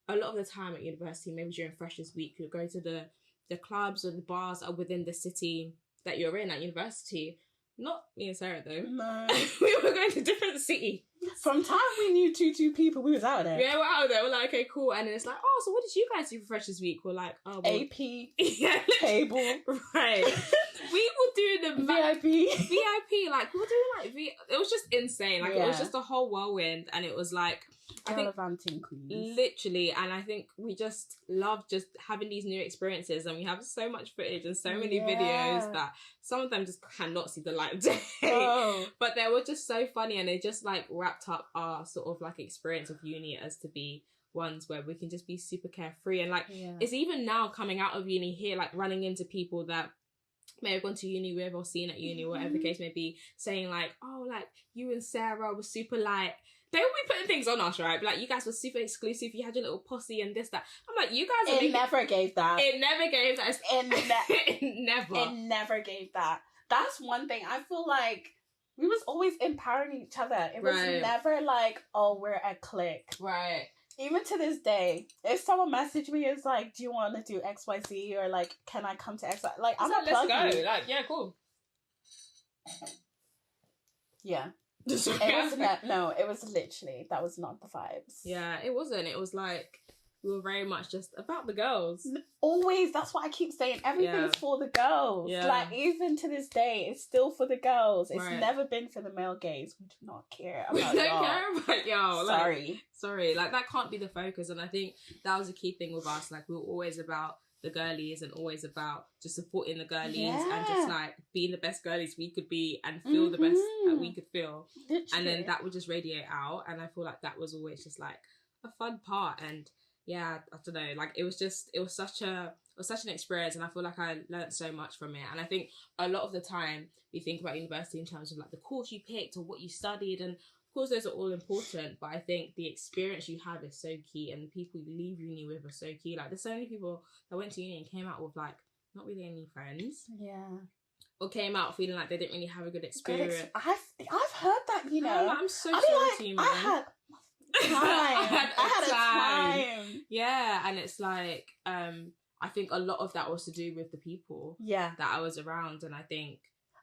a lot of the time at university, maybe during Freshers Week, you'll go to the clubs or the bars that are within the city that you're in at university. Not me and Sarah, though. No. We were going to different city. From time we knew two people, we was out there. Yeah, we're out there. We're like, okay, cool. And then it's like, oh, so what did you guys do for Freshers Week? We're like, oh, well, AP, table. Right. We were doing the VIP. Like, we were doing like it was just insane. Like, it was just a whole whirlwind, and it was like, gallivanting queens. Literally, and I think we just love just having these new experiences, and we have so much footage and so many videos that some of them just cannot see the light of day. But they were just so funny, and they just like wrapped up our sort of like experience of uni as to be ones where we can just be super carefree. And like it's even now coming out of uni here, like running into people that may have gone to uni with or seen at uni, whatever the case may be, saying like, oh, like you and Sarah were super like, they will be putting things on us, right? But like, you guys were super exclusive. You had your little posse and this, that. I'm like, you guys are... It never gave that. It never gave that. It never gave that. That's one thing. I feel like we was always empowering each other. It was never like, oh, we're a clique. Right. Even to this day, if someone messaged me, it's like, do you want to do XYZ? Or like, can I come to XYZ? Like, I'm not let's go. Like, yeah, cool. Yeah. It was literally, that was not the vibes. Yeah, it wasn't. It was like, we were very much just about the girls. Always, that's what I keep saying. Everything's for the girls. Yeah. Like, even to this day, it's still for the girls. It's never been for the male gays. We do not care about y'all. We don't care about y'all. Sorry. Like, that can't be the focus. And I think that was a key thing with us. Like, we were always about the girlies and always about just supporting the girlies and just like being the best girlies we could be and feel the best that we could feel. Literally. And then that would just radiate out, and I feel like that was always just like a fun part. And yeah, I don't know, like it was such an experience, and I feel like I learned so much from it. And I think a lot of the time we think about university in terms of like the course you picked or what you studied, and of course those are all important, but I think the experience you have is so key, and the people you leave uni with are so key. Like, there's so many people that went to uni and came out with like not really any friends. Yeah. Or came out feeling like they didn't really have a good experience. I've heard that, you know. I'm so sorry to you, man. I had time. Yeah, and it's like, I think a lot of that was to do with the people that I was around, and I think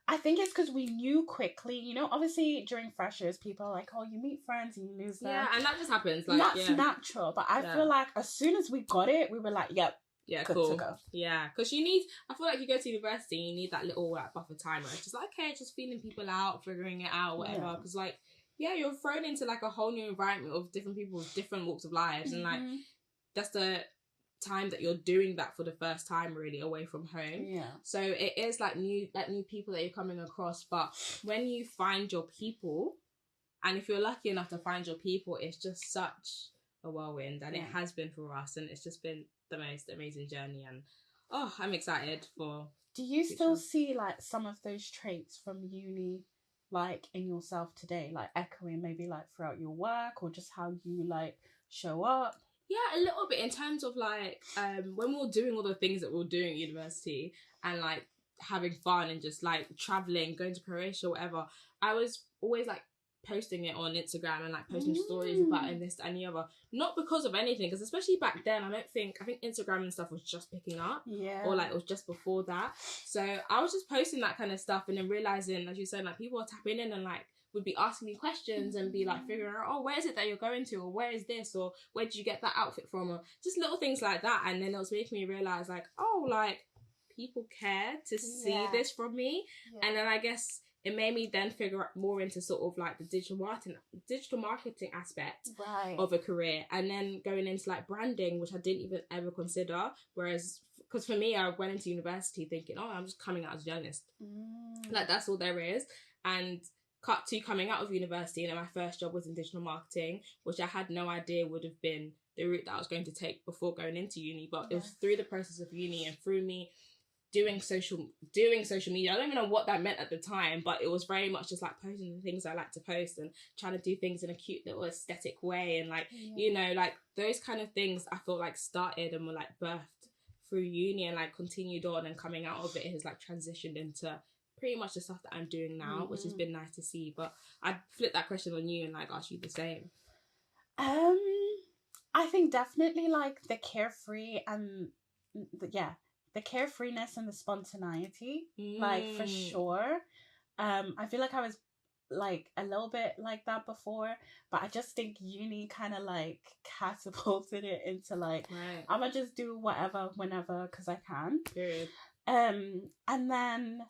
it's because we knew quickly, you know, obviously during freshers, people are like, oh, you meet friends and you lose them. Yeah, and that just happens. Like, that's natural. But I feel like as soon as we got it, we were like, yep. Yeah, good cool. to go. Yeah, because I feel like you go to university, you need that little like buffer time where it's just like, okay, just feeling people out, figuring it out, whatever. Because like, you're thrown into like a whole new environment of different people with different walks of lives. And like, that's the time that you're doing that for the first time, really, away from home. Yeah. So it is like new people that you're coming across. But when you find your people, and if you're lucky enough to find your people, it's just such a whirlwind, and it has been for us, and it's just been the most amazing journey. And I'm excited for. Do you still see like some of those traits from uni, like in yourself today, like echoing maybe like throughout your work, or just how you like show up? Yeah, a little bit in terms of like when we were doing all the things that we were doing at university and like having fun and just like traveling, going to Croatia, whatever. I was always like posting it on Instagram and like posting stories about it and this and the other. Not because of anything, because especially back then, I think Instagram and stuff was just picking up. Yeah. Or like it was just before that. So I was just posting that kind of stuff and then realizing, as you said, like people are tapping in and like would be asking me questions and be like figuring out, oh, where is it that you're going to, or where is this, or where did you get that outfit from, or just little things like that. And then it was making me realize like, oh, like people care to see this from me. And then I guess it made me then figure out more into sort of like the digital marketing aspect of a career, and then going into like branding, which I didn't even ever consider. Whereas, because for me, I went into university thinking, oh, I'm just coming out as a journalist. Like that's all there is. And cut to coming out of university, and then my first job was in digital marketing, which I had no idea would have been the route that I was going to take before going into uni. But it was through the process of uni and through me doing social media. I don't even know what that meant at the time, but it was very much just like posting the things I like to post and trying to do things in a cute little aesthetic way, and like you know, like those kind of things I felt like started and were like birthed through uni and like continued on, and coming out of it has like transitioned into pretty much the stuff that I'm doing now, which has been nice to see. But I'd flip that question on you and like ask you the same. I think definitely like the carefree and the carefreeness and the spontaneity, like for sure. I feel like I was like a little bit like that before, but I just think uni kind of like catapulted it into like I'm gonna just do whatever whenever because I can. Period. And then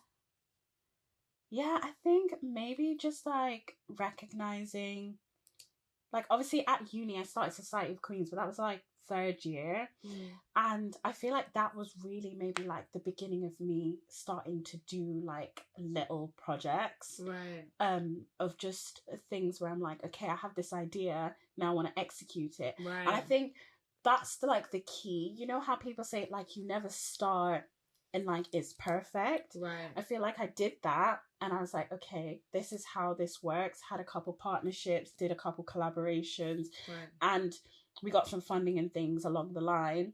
I think maybe just like recognizing, like obviously at uni I started Society of Queens, but that was like third year, and I feel like that was really maybe like the beginning of me starting to do like little projects, of just things where I'm like, okay, I have this idea, now I want to execute it, and I think that's the key. You know how people say like you never start and like it's perfect, I feel like I did that and I was like, okay, this is how this works. Had a couple partnerships, did a couple collaborations, and we got some funding and things along the line.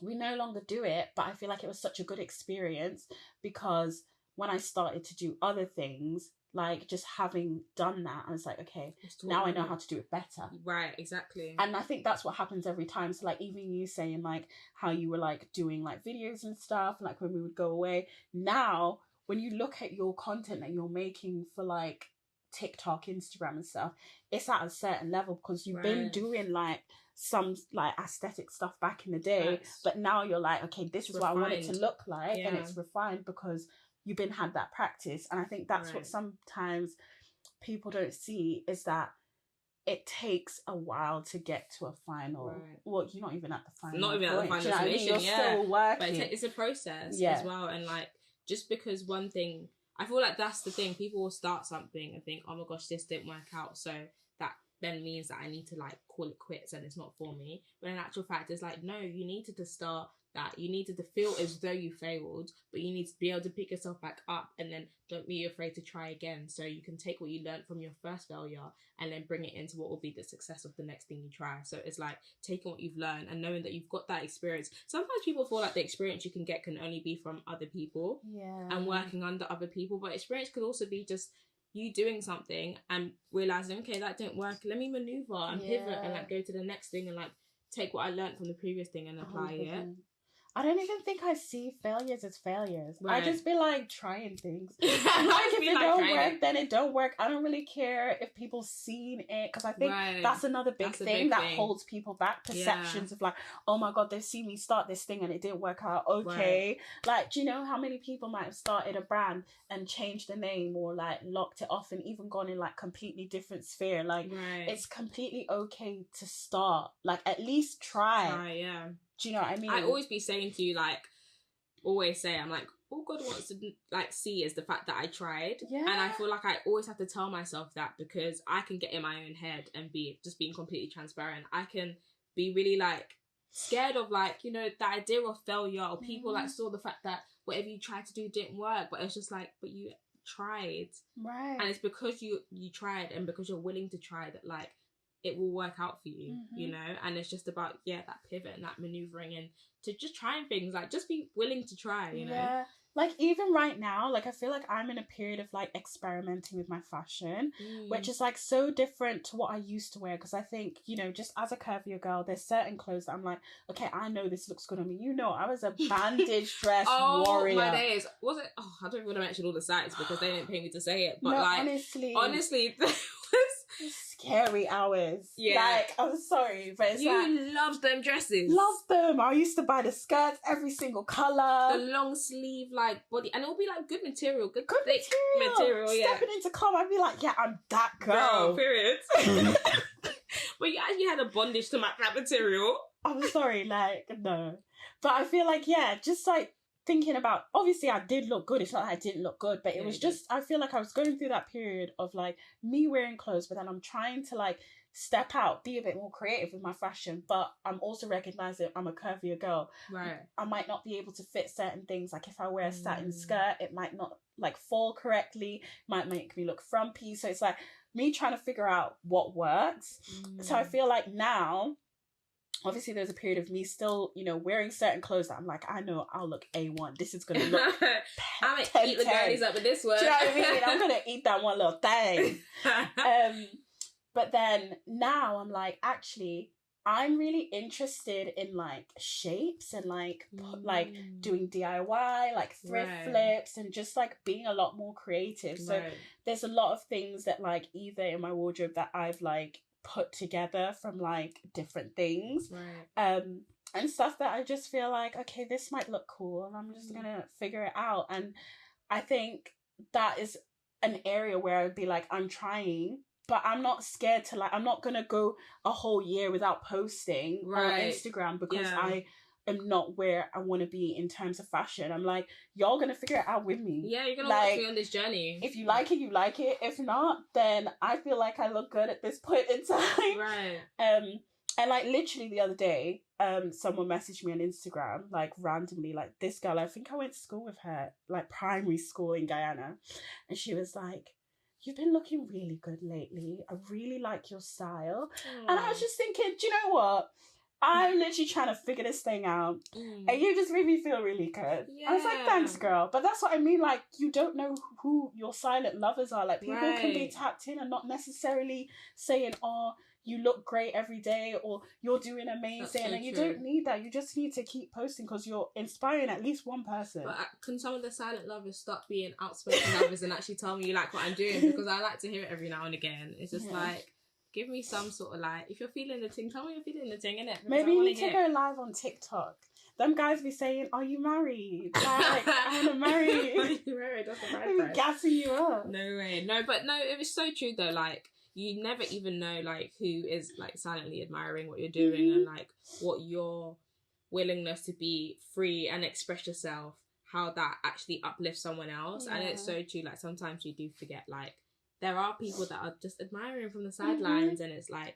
We no longer do it, but I feel like it was such a good experience because when I started to do other things, like just having done that, I was like, okay, now I know how to do it better. Right, exactly. And I think that's what happens every time. So like even you saying like how you were like doing like videos and stuff, like when we would go away. Now, when you look at your content that you're making for like TikTok, Instagram and stuff, it's at a certain level because you've been doing like some like aesthetic stuff back in the day, but now you're like, okay, this is what I want it to look like, and it's refined because you've been had that practice. And I think that's what sometimes people don't see, is that it takes a while to get to a final. Well, you're not even at the final. Not even at the final destination. You're still working, but it's a process as well. And like just because one thing, I feel like that's the thing. People will start something and think, oh my gosh, this didn't work out, so that then means that I need to like call it quits and it's not for me. But in actual fact, it's like, no, you needed to start that. You needed to feel as though you failed, but you need to be able to pick yourself back up, and then don't be afraid to try again. So you can take what you learned from your first failure and then bring it into what will be the success of the next thing you try. So it's like taking what you've learned and knowing that you've got that experience. Sometimes people feel like the experience you can get can only be from other people and working under other people, but experience could also be just you doing something and realizing, okay, that didn't work, let me maneuver and pivot and like go to the next thing and like take what I learned from the previous thing and apply 100%. It. I don't even think I see failures as failures. I just be like trying things. Like if it don't work, then it don't work. I don't really care if people seen it, because I think that's another big thing that holds people back. Perceptions of like, oh my god, they've seen me start this thing and it didn't work out. Okay, like, do you know how many people might have started a brand and changed the name or like locked it off and even gone in like completely different sphere? Like it's completely okay to start. Like at least try. Do you know what I mean? I always be saying to you, like, always say, I'm like, all God wants to like see is the fact that I tried. And I feel like I always have to tell myself that, because I can get in my own head and be just being completely transparent. I can be really like scared of like, you know, the idea of failure, or people like saw the fact that whatever you tried to do didn't work, but it's just like, but you tried. And it's because you tried and because you're willing to try that like it will work out for you, you know. And it's just about that pivot and that maneuvering and to just trying things, like just be willing to try, you know. like even right now, like I feel like I'm in a period of like experimenting with my fashion, which is like so different to what I used to wear. Because I think, you know, just as a curvier girl, there's certain clothes that I'm like, okay, I know this looks good on me. You know, I was a bandage dress warrior. My days. Was it? Oh, I don't even want to mention all the sites because they didn't pay me to say it. But no, like, honestly, there was scary hours. Yeah. Like, I'm sorry, but it's you loved them dresses. Loved them. I used to buy the skirts, every single colour. The long sleeve, like, body. And it'll be, like, good material. Good thick material, yeah. Stepping into club, I'd be like, yeah, I'm that girl. Period. But you actually had a bondage to match that material. I'm sorry, like, no. But I feel like, yeah, just, like, thinking about, obviously I did look good. It's not that I didn't look good, but it was just, I feel like I was going through that period of like me wearing clothes, but then I'm trying to like step out, be a bit more creative with my fashion, but I'm also recognizing I'm a curvier girl. Right. I might not be able to fit certain things. Like if I wear a satin skirt, it might not like fall correctly, might make me look frumpy. So it's like me trying to figure out what works. So I feel like now, obviously there's a period of me still, you know, wearing certain clothes that I'm like, I know I'll look A1. This is going to look I'm going to eat the girlies up with this one. Do you know what I mean? I'm going to eat that one little thing. But then now I'm like, actually, I'm really interested in like shapes and like doing DIY, like thrift flips and just like being a lot more creative. So there's a lot of things that like either in my wardrobe that I've like put together from like different things and stuff that I just feel like, okay, this might look cool and I'm just gonna figure it out. And I think that is an area where I'd be like, I'm trying, but I'm not scared to like, I'm not gonna go a whole year without posting on Instagram because I am not where I want to be in terms of fashion. I'm like, y'all gonna figure it out with me. Yeah, you're gonna like, walk me on this journey. If you like it, you like it. If not, then I feel like I look good at this point in time. Right. And like literally the other day, someone messaged me on Instagram, like randomly, like this girl, I think I went to school with her, like primary school in Guyana. And she was like, you've been looking really good lately. I really like your style. And I was just thinking, do you know what? I'm literally trying to figure this thing out. And you just made me feel really good. Yeah. I was like, thanks, girl. But that's what I mean. Like, you don't know who your silent lovers are. Like, people can be tapped in and not necessarily saying, oh, you look great every day or you're doing amazing. So and you don't need that. You just need to keep posting because you're inspiring at least one person. But can some of the silent lovers stop being outspoken lovers and actually tell me you like what I'm doing? Because I like to hear it every now and again. It's just like, give me some sort of like, if you're feeling the ting, tell me you're feeling the ting, innit? Maybe you need to go live on TikTok. Them guys be saying, are you married? Like, I want to marry you. Are you married? That's the right price. Gassing you up. No way. No, but no, it was so true though. Like, you never even know like who is like silently admiring what you're doing and like what your willingness to be free and express yourself, how that actually uplifts someone else. And it's so true. Like sometimes we do forget like there are people that are just admiring from the sidelines and it's like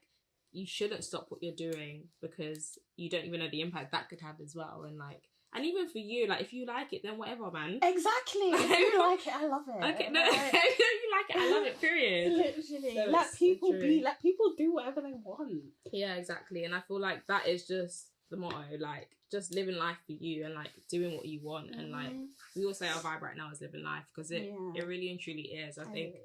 you shouldn't stop what you're doing because you don't even know the impact that could have as well. And like, and even for you, like if you like it, then whatever, man. Exactly. If you like it, I love it. Okay, no, if you like it, I love it, period. Literally. So let people be, let people do whatever they want. Yeah, exactly. And I feel like that is just the motto, like just living life for you and like doing what you want. And like we all say our vibe right now is living life because it really and truly is. I think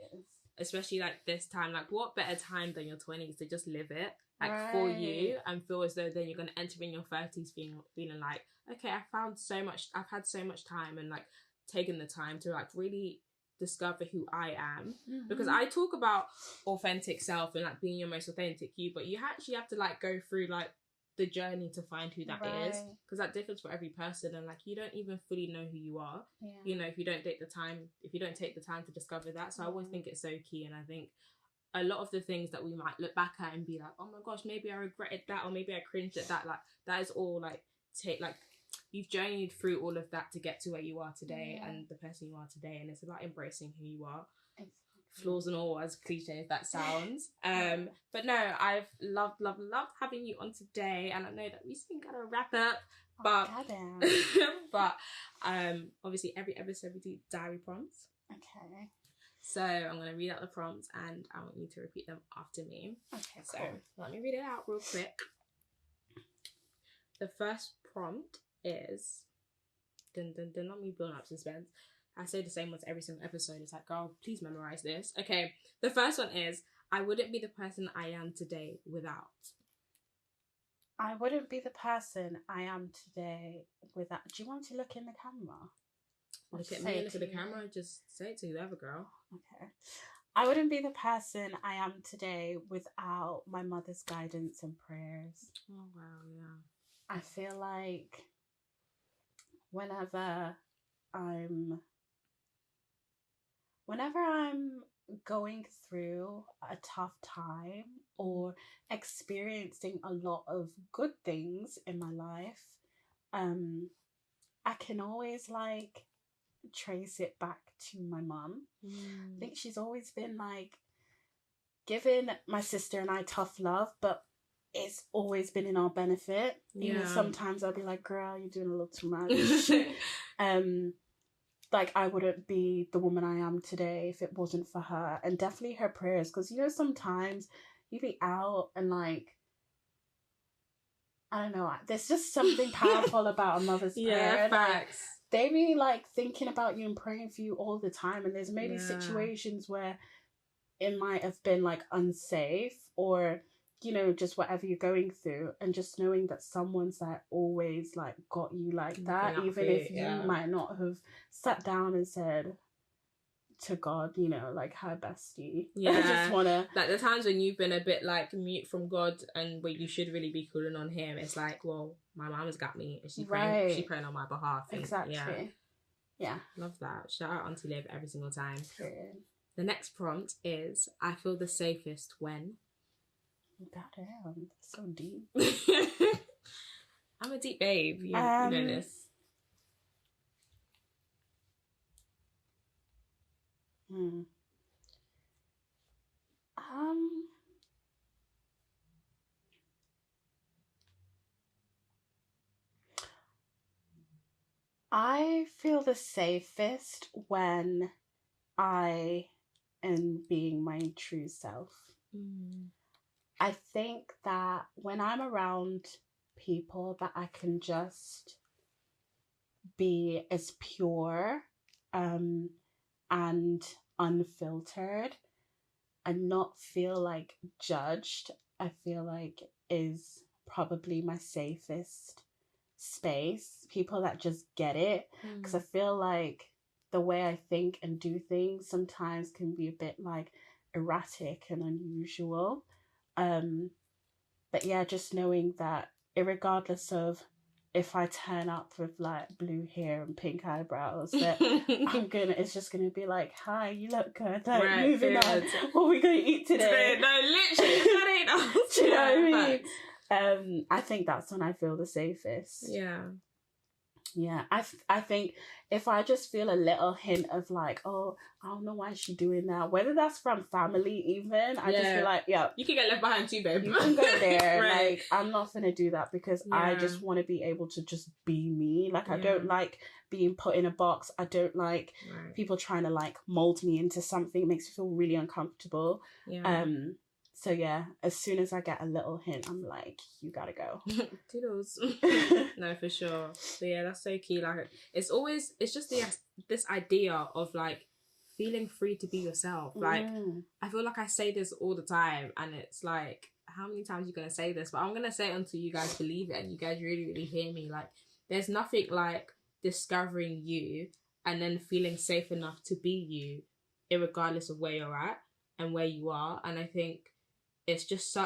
especially like this time, like what better time than your 20s to just live it like for you and feel as though then you're going to enter in your 30s feeling like, okay, I've had so much time and like taken the time to like really discover who I am. Because I talk about authentic self and like being your most authentic you, but you actually have to like go through like the journey to find who that is, because that differs for every person and like you don't even fully know who you are, you know, if you don't take the time to discover that. So I always think it's so key. And I think a lot of the things that we might look back at and be like, oh my gosh, maybe I regretted that or maybe I cringed at that, like that is all like you've journeyed through all of that to get to where you are today and the person you are today. And it's about embracing who you are, flaws and all, as cliche as that sounds. But no, I've loved having you on today, and I know that we soon gotta wrap up, but obviously every episode we do diary prompts. Okay. So I'm gonna read out the prompts and I want you to repeat them after me. Okay, so cool. Let me read it out real quick. The first prompt is, Not me building up suspense. I say the same ones every single episode. It's like, girl, please memorize this. Okay, the first one is, I wouldn't be the person I am today without. I wouldn't be the person I am today without... Do you want to look in the camera? Look at me, look at the camera, just say it to whoever, girl. Okay. I wouldn't be the person I am today without my mother's guidance and prayers. Oh, wow, yeah. I feel like whenever I'm going through a tough time or experiencing a lot of good things in my life, I can always like trace it back to my mum. I think she's always been like giving my sister and I tough love, but it's always been in our benefit. Yeah. You know, sometimes I'll be like, girl, you're doing a little too much. Like, I wouldn't be the woman I am today if it wasn't for her. And definitely her prayers. Because, you know, sometimes you be out and, like, I don't know. There's just something powerful about a mother's prayer. Yeah, facts. Like, they be, like, thinking about you and praying for you all the time. And there's maybe situations where it might have been, like, unsafe or... you know, just whatever you're going through, and just knowing that someone's like always like got you like that, even if you might not have sat down and said to God, you know, like, hi bestie. Yeah. I just wanna, like, the times when you've been a bit like mute from God and where you should really be calling on him, it's like, well, my mom has got me and she's praying on my behalf. And, exactly. Yeah. Love that. Shout out Auntie Liv every single time. Period. The next prompt is, I feel the safest when... Goddamn, that's so deep. I'm a deep babe. You know this. I feel the safest when I am being my true self. I think that when I'm around people that I can just be as pure and unfiltered and not feel like judged, I feel like is probably my safest space. People that just get it. Because I feel like the way I think and do things sometimes can be a bit like erratic and unusual. But yeah, just knowing that irregardless of if I turn up with like blue hair and pink eyebrows, that it's just gonna be like, hi, you look good, like moving on. What are we gonna eat today? No, literally, that ain't us. Do you know what I mean? I think that's when I feel the safest. Yeah, I think if I just feel a little hint of like, oh, I don't know why she's doing that, whether that's from family even, I just feel like, yeah, you can get left behind too, babe. You can go there. Like, I'm not gonna do that because I just want to be able to just be me. Like, I don't like being put in a box. I don't like people trying to like mold me into something. It makes me feel really uncomfortable. So yeah, as soon as I get a little hint, I'm like, you gotta go. Toodles. No, for sure. But yeah, that's so key. Like, it's just this idea of like feeling free to be yourself. Like, I feel like I say this all the time, and it's like, how many times are you gonna say this? But I'm gonna say it until you guys believe it and you guys really, really hear me. Like, there's nothing like discovering you and then feeling safe enough to be you, irregardless of where you're at and where you are. And I think it's just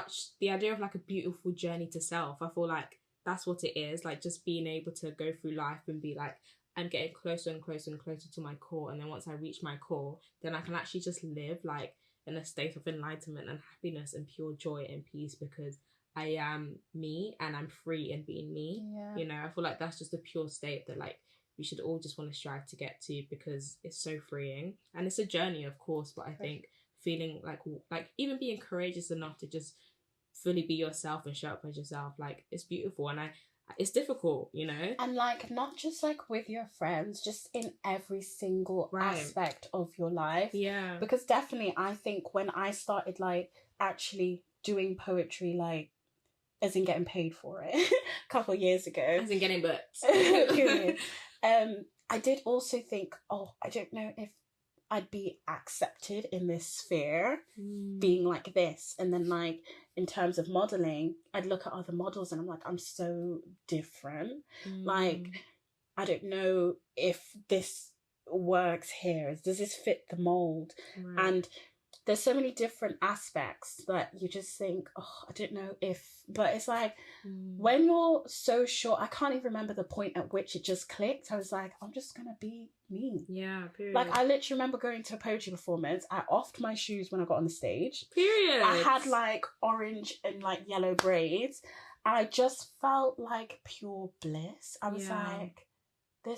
the idea of like a beautiful journey to self. I feel like that's what it is. Like, just being able to go through life and be like, I'm getting closer and closer and closer to my core. And then once I reach my core, then I can actually just live like in a state of enlightenment and happiness and pure joy and peace because I am me and I'm free in being me. Yeah. You know, I feel like that's just a pure state that like we should all just want to strive to get to because it's so freeing. And it's a journey, of course, but I think feeling like even being courageous enough to just fully be yourself and show up as yourself, like, it's beautiful. And it's difficult, you know, and like not just like with your friends, just in every single aspect of your life. Because definitely I think when I started like actually doing poetry, like as in getting paid for it a couple of years ago, as in getting booked. I did also think, I don't know if I'd be accepted in this sphere being like this. And then like in terms of modeling, I'd look at other models and I'm like, I'm so different. Like, I don't know if this works here. Does this fit the mold? Right. And there's so many different aspects that you just think, I don't know if, but it's like when you're so sure, I can't even remember the point at which it just clicked. I was like, I'm just gonna be me. Yeah, period. Like, I literally remember going to a poetry performance. I offed my shoes when I got on the stage. Period. I had like orange and like yellow braids. And I just felt like pure bliss. I was like,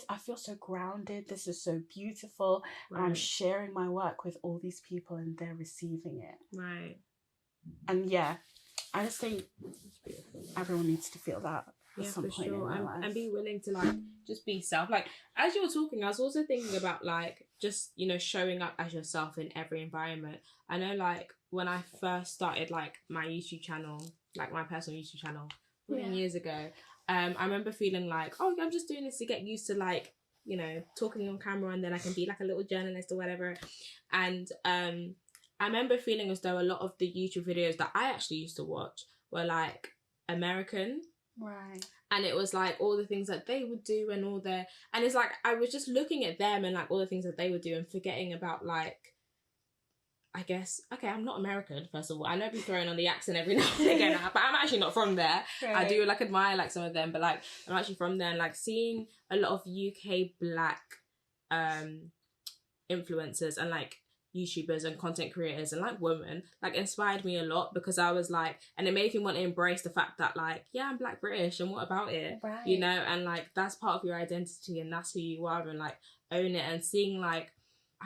I feel so grounded. This is so beautiful. Right. I'm sharing my work with all these people and they're receiving it. Right. And yeah, I just think everyone needs to feel that at some point in their life. And be willing to like just be self. Like, as you were talking, I was also thinking about like just, you know, showing up as yourself in every environment. I know like when I first started like my YouTube channel, like my personal YouTube channel 14 years ago, I remember feeling like, I'm just doing this to get used to like, you know, talking on camera and then I can be like a little journalist or whatever. And I remember feeling as though a lot of the YouTube videos that I actually used to watch were like American. Right. And it was like all the things that they would do and and it's like I was just looking at them and like all the things that they would do and forgetting about like, I guess, okay, I'm not American, first of all. I know I've been throwing on the accent every now and again, but I'm actually not from there. Right. I do like admire like some of them, but like I'm actually from there, and like seeing a lot of UK Black influencers and like YouTubers and content creators and like women like inspired me a lot, because I was like, and it made me want to embrace the fact that like, yeah, I'm Black British and what about it? Right. You know, and like that's part of your identity and that's who you are, and like own it. And seeing like,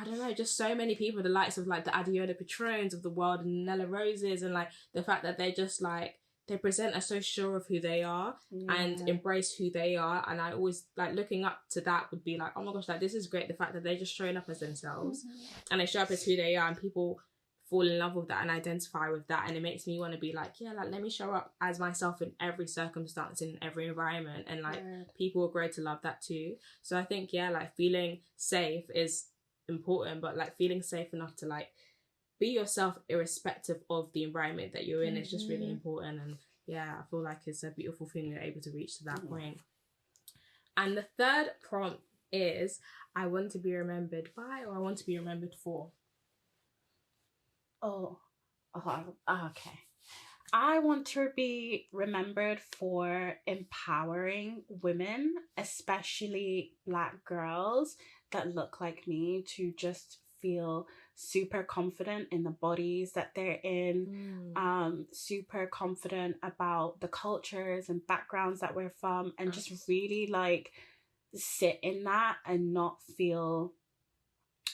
I don't know, just so many people, the likes of like the Adiola Patrons of the world and Nella Roses, and like the fact that they just like, they present as so sure of who they are and embrace who they are. And I always like looking up to that would be like, oh my gosh, like this is great. The fact that they're just showing up as themselves and they show up as who they are, and people fall in love with that and identify with that. And it makes me want to be like, yeah, like let me show up as myself in every circumstance, in every environment. And like people will grow to love that too. So I think, yeah, like feeling safe is important, but like feeling safe enough to like be yourself irrespective of the environment that you're in is just really important. And yeah, I feel like it's a beautiful thing you're able to reach to that point. And the third prompt is, I want to be remembered by, or I want to be remembered for. Okay. I want to be remembered for empowering women, especially Black girls that look like me, to just feel super confident in the bodies that they're in, super confident about the cultures and backgrounds that we're from, and just really like sit in that and not feel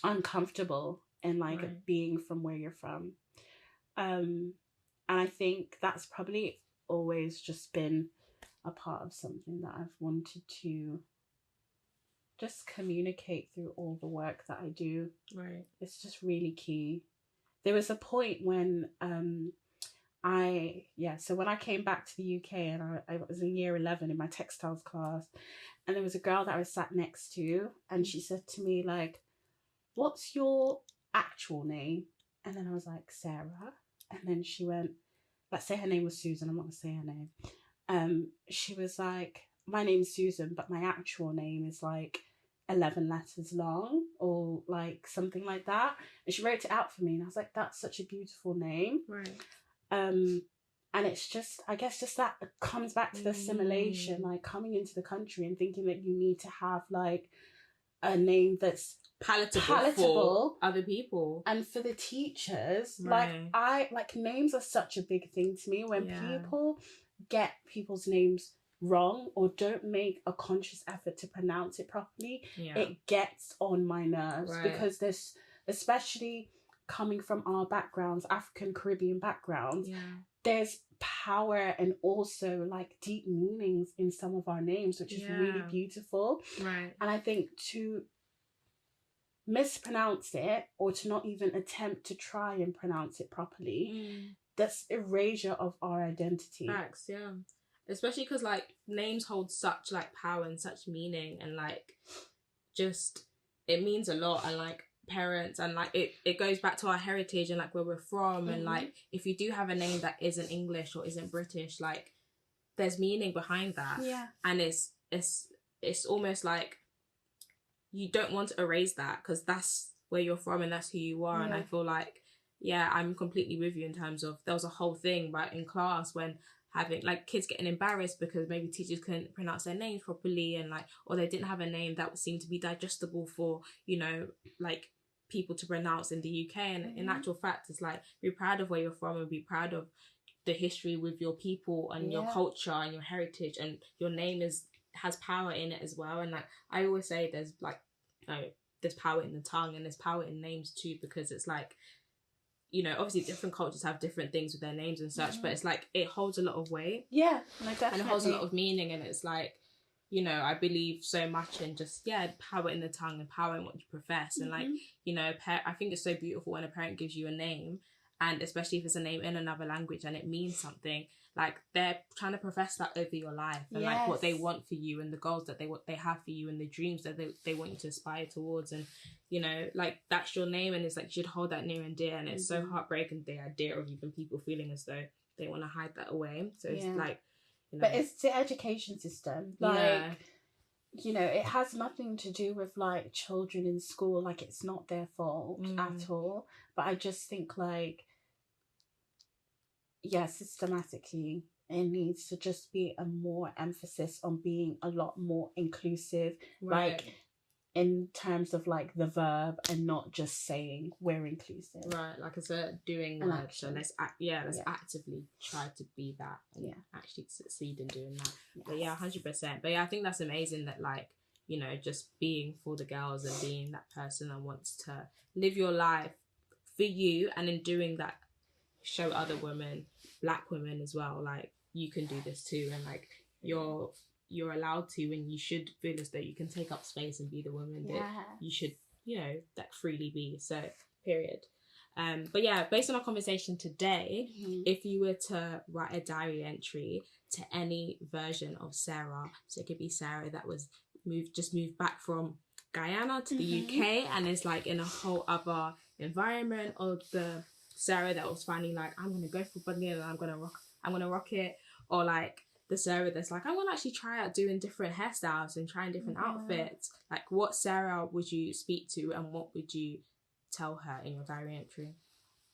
uncomfortable in like being from where you're from. And I think that's probably always just been a part of something that I've wanted to just communicate through all the work that I do. Right. It's just really key. There was a point when so when I came back to the UK and I was in year 11 in my textiles class, and there was a girl that I was sat next to, and she said to me like, what's your actual name? And then I was like, Sarah. And then she went, let's say her name was Susan, I'm not gonna say her name. She was like, my name's Susan, but my actual name is like 11 letters long, or like something like that. And she wrote it out for me, and I was like, that's such a beautiful name. Right. And it's just, I guess just that comes back to the assimilation, like coming into the country and thinking that you need to have like a name that's palatable for other people. And for the teachers, like names are such a big thing to me. When people get people's names wrong or don't make a conscious effort to pronounce it properly, it gets on my nerves, because there's, especially coming from our backgrounds, African Caribbean backgrounds, there's power and also like deep meanings in some of our names, which is really beautiful. Right. And I think to mispronounce it, or to not even attempt to try and pronounce it properly, that's erasure of our identity. Facts, yeah. especially because like names hold such like power and such meaning, and like just it means a lot, and like parents, and like it goes back to our heritage and like where we're from, and like if you do have a name that isn't English or isn't British, like there's meaning behind that. And it's almost like you don't want to erase that because that's where you're from and that's who you are. And I feel like, yeah, I'm completely with you in terms of there was a whole thing right in class when having like kids getting embarrassed because maybe teachers couldn't pronounce their names properly, and like, or they didn't have a name that seemed to be digestible for, you know, like people to pronounce in the UK. And in actual fact, it's like, be proud of where you're from and be proud of the history with your people and your culture and your heritage, and your name has power in it as well. And like I always say, there's like, you know, there's power in the tongue and there's power in names too, because it's like, you know, obviously different cultures have different things with their names and such, but it's like it holds a lot of weight. Yeah, no, definitely. And it holds a lot of meaning, and it's like, you know, I believe so much in just, power in the tongue and power in what you profess. And like, you know, I think it's so beautiful when a parent gives you a name, and especially if it's a name in another language and it means something, like they're trying to profess that over your life, and like what they want for you and the goals that they have for you and the dreams that they want you to aspire towards. And, you know, like that's your name, and it's like you should hold that near and dear. And it's so heartbreaking, the idea of even people feeling as though they want to hide that away. So it's like, you know, but it's the education system, like you know, it has nothing to do with like children in school, like it's not their fault at all. But I just think like, systematically it needs to just be a more emphasis on being a lot more inclusive, like in terms of like the verb, and not just saying we're inclusive, right? Like I said, doing work. So let's actively try to be that, and actually succeed in doing that. But 100%. But I think that's amazing that, like, you know, just being for the girls and being that person that wants to live your life for you, and in doing that show other women, Black women as well, like you can do this too, and like you're allowed to, and you should feel as though you can take up space and be the woman that you should, you know, that freely be. So period. But based on our conversation today, if you were to write a diary entry to any version of Sarah, so it could be Sarah that was moved back from Guyana to the UK and is like in a whole other environment, or the Sarah that was finally like, I'm gonna go for bugging and I'm gonna rock it, or like the Sarah that's like, I'm gonna actually try out doing different hairstyles and trying different outfits. Like, what Sarah would you speak to, and what would you tell her in your diary entry?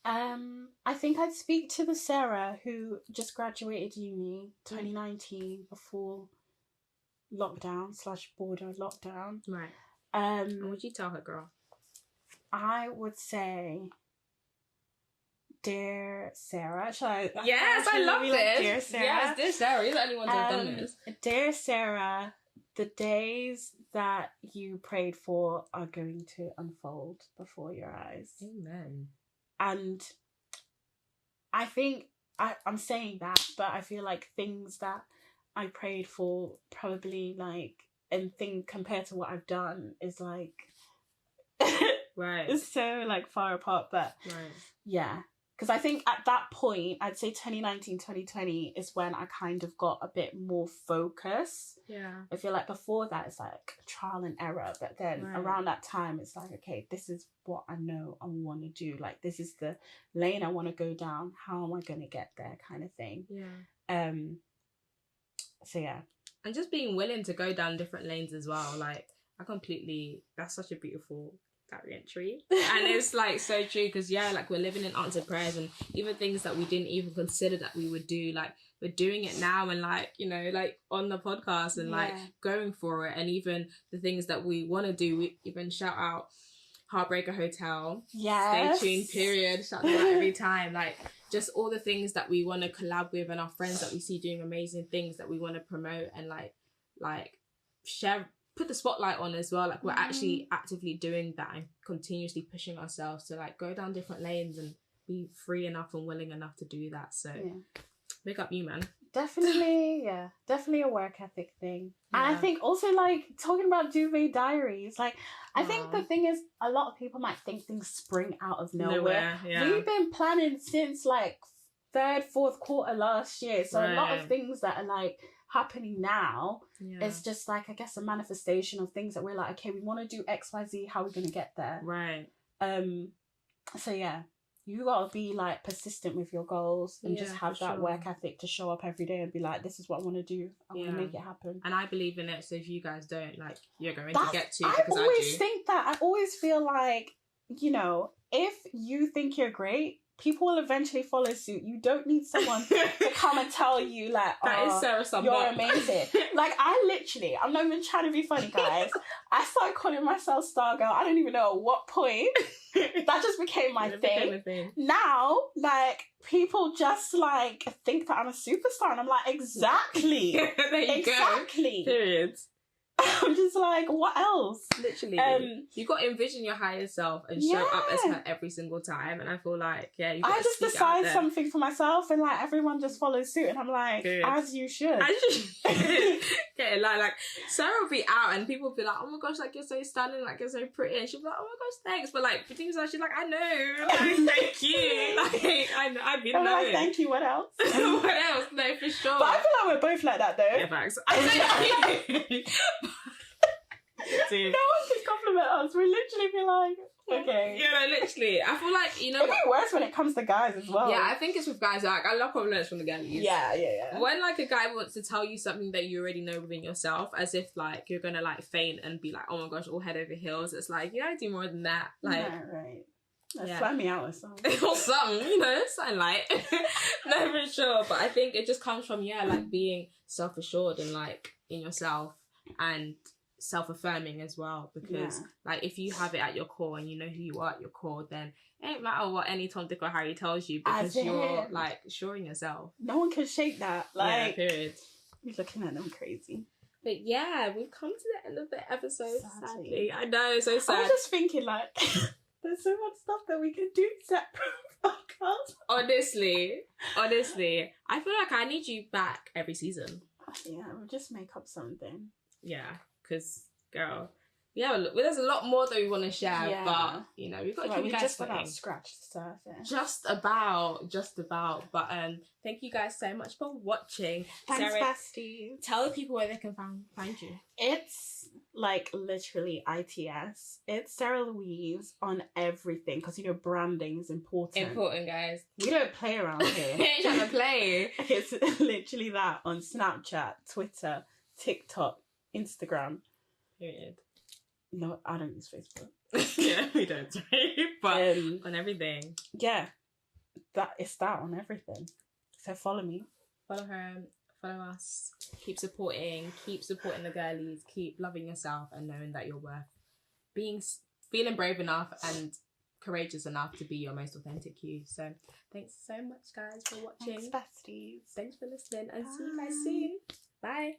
I think I'd speak to the Sarah who just graduated uni 2019 before lockdown/border lockdown. Right. What would you tell her, girl? I would say, dear Sarah. Yes, I love this. Like, dear Sarah. Yes, dear Sarah. You're the only one to have done this. Dear Sarah, the days that you prayed for are going to unfold before your eyes. Amen. And I think I'm saying that, but I feel like things that I prayed for probably like, and thing compared to what I've done is like right. It's so like far apart, but because I think at that point, I'd say 2019, 2020 is when I kind of got a bit more focus. Yeah. I feel like before that, it's like trial and error. But then around that time, it's like, okay, this is what I know I want to do. Like, this is the lane I want to go down. How am I going to get there, kind of thing. Yeah. So, yeah. And just being willing to go down different lanes as well. Like, that's such a beautiful diary entry. And it's like so true, because like we're living in answered prayers, and even things that we didn't even consider that we would do, like we're doing it now, and like, you know, like on the podcast, and like going for it. And even the things that we want to do, we even shout out Heartbreaker Hotel, stay tuned, period, shout them out every time. Like, just all the things that we want to collab with, and our friends that we see doing amazing things that we want to promote and like share, put the spotlight on as well. Like, we're actually actively doing that and continuously pushing ourselves to like go down different lanes and be free enough and willing enough to do that. So big up you, man. Definitely a work ethic thing. And I think also, like, talking about Duvet Diaries, like, I think the thing is, a lot of people might think things spring out of nowhere. We've been planning since like third, fourth quarter last year. So a lot of Right. things that are like happening now, Yeah. it's just like, I guess, a manifestation of things that we're like, okay, we want to do XYZ, how are we going to get there? Right. So yeah, you got to be like persistent with your goals and just Yeah, have for that sure. work ethic to show up every day and be like, this is what I want to do. I want to Yeah. make it happen. And I believe in it. So if you guys don't, like, you're going That's, to get to, I because I always do. think that. I always feel like, you know, if you think you're great, people will eventually follow suit. You don't need someone to come and tell you like, That is oh, Sarah summed you're up. amazing. Like, I'm not even trying to be funny, guys. I started calling myself Star Girl. I don't even know at what point. That just became my It became thing. a thing. Now, like, people just like think that I'm a superstar, and I'm like, exactly. There you Exactly. go. Period. I'm just like, what else? Literally. You got to envision your higher self and show up as Yeah. her every single time. And I feel like, yeah, you got I to just speak it out decide there. something for myself, and like everyone just follows suit, and I'm like, Good. as you should. Get it, like Sarah will be out and people will be like, oh my gosh, like you're so stunning, like you're so pretty, and she'll be like, oh my gosh, thanks. But like, the things like, she's like, I know, like, thank you, like I've been I'm like, knowing. thank you. What else? What else? No, for sure. But I feel like we're both like that, though. Yeah, facts. No one can compliment us. We literally be like, okay. Yeah, no, literally. I feel like, you know It'd what? be worse when it comes to guys as well. Yeah, I think it's with guys. Like, I love compliments from the girlies. Yeah. When like a guy wants to tell you something that you already know within yourself, as if like you're gonna like faint and be like, oh my gosh, all head over heels. It's like, you gotta do more than that. Like, Yeah, right. Yeah. Fly me out or something. or something, you know, something like. No, for sure. But I think it just comes from like being self-assured and like in yourself and self-affirming as well, because like if you have it at your core and you know who you are at your core, then it ain't matter what any Tom, Dick or Harry tells you, because you're like sure in yourself. No one can shake that. Like, yeah, period. you're looking at them crazy. But yeah, we've come to the end of the episode, Sadly. sadly. I know, so I was sad. just thinking, like, there's so much stuff that we can do separate podcasts. Honestly, I feel like I need you back every season. Yeah, we'll just make up something. Yeah, because girl, there's a lot more that we want to share, Yeah. but you know we've got to Like, keep we you guys just about sweating. scratched the surface. Just about. But thank you guys so much for watching. Thanks, Sarah, besties. tell the people where they can find you. It's like literally ITS. It's Sarah Louise on everything, because you know branding is important. Important, guys. We don't play around here. We ain't trying to play. It's literally that on Snapchat, Twitter, TikTok, Instagram. Period. No, I don't use Facebook. Yeah, we don't. But on everything. Yeah, it's that on everything. So follow me. Follow her. Follow us. Keep supporting the girlies. Keep loving yourself and knowing that you're worth feeling brave enough and courageous enough to be your most authentic you. So thanks so much, guys, for watching. Thanks, besties. Thanks for listening, and see you guys soon. Bye.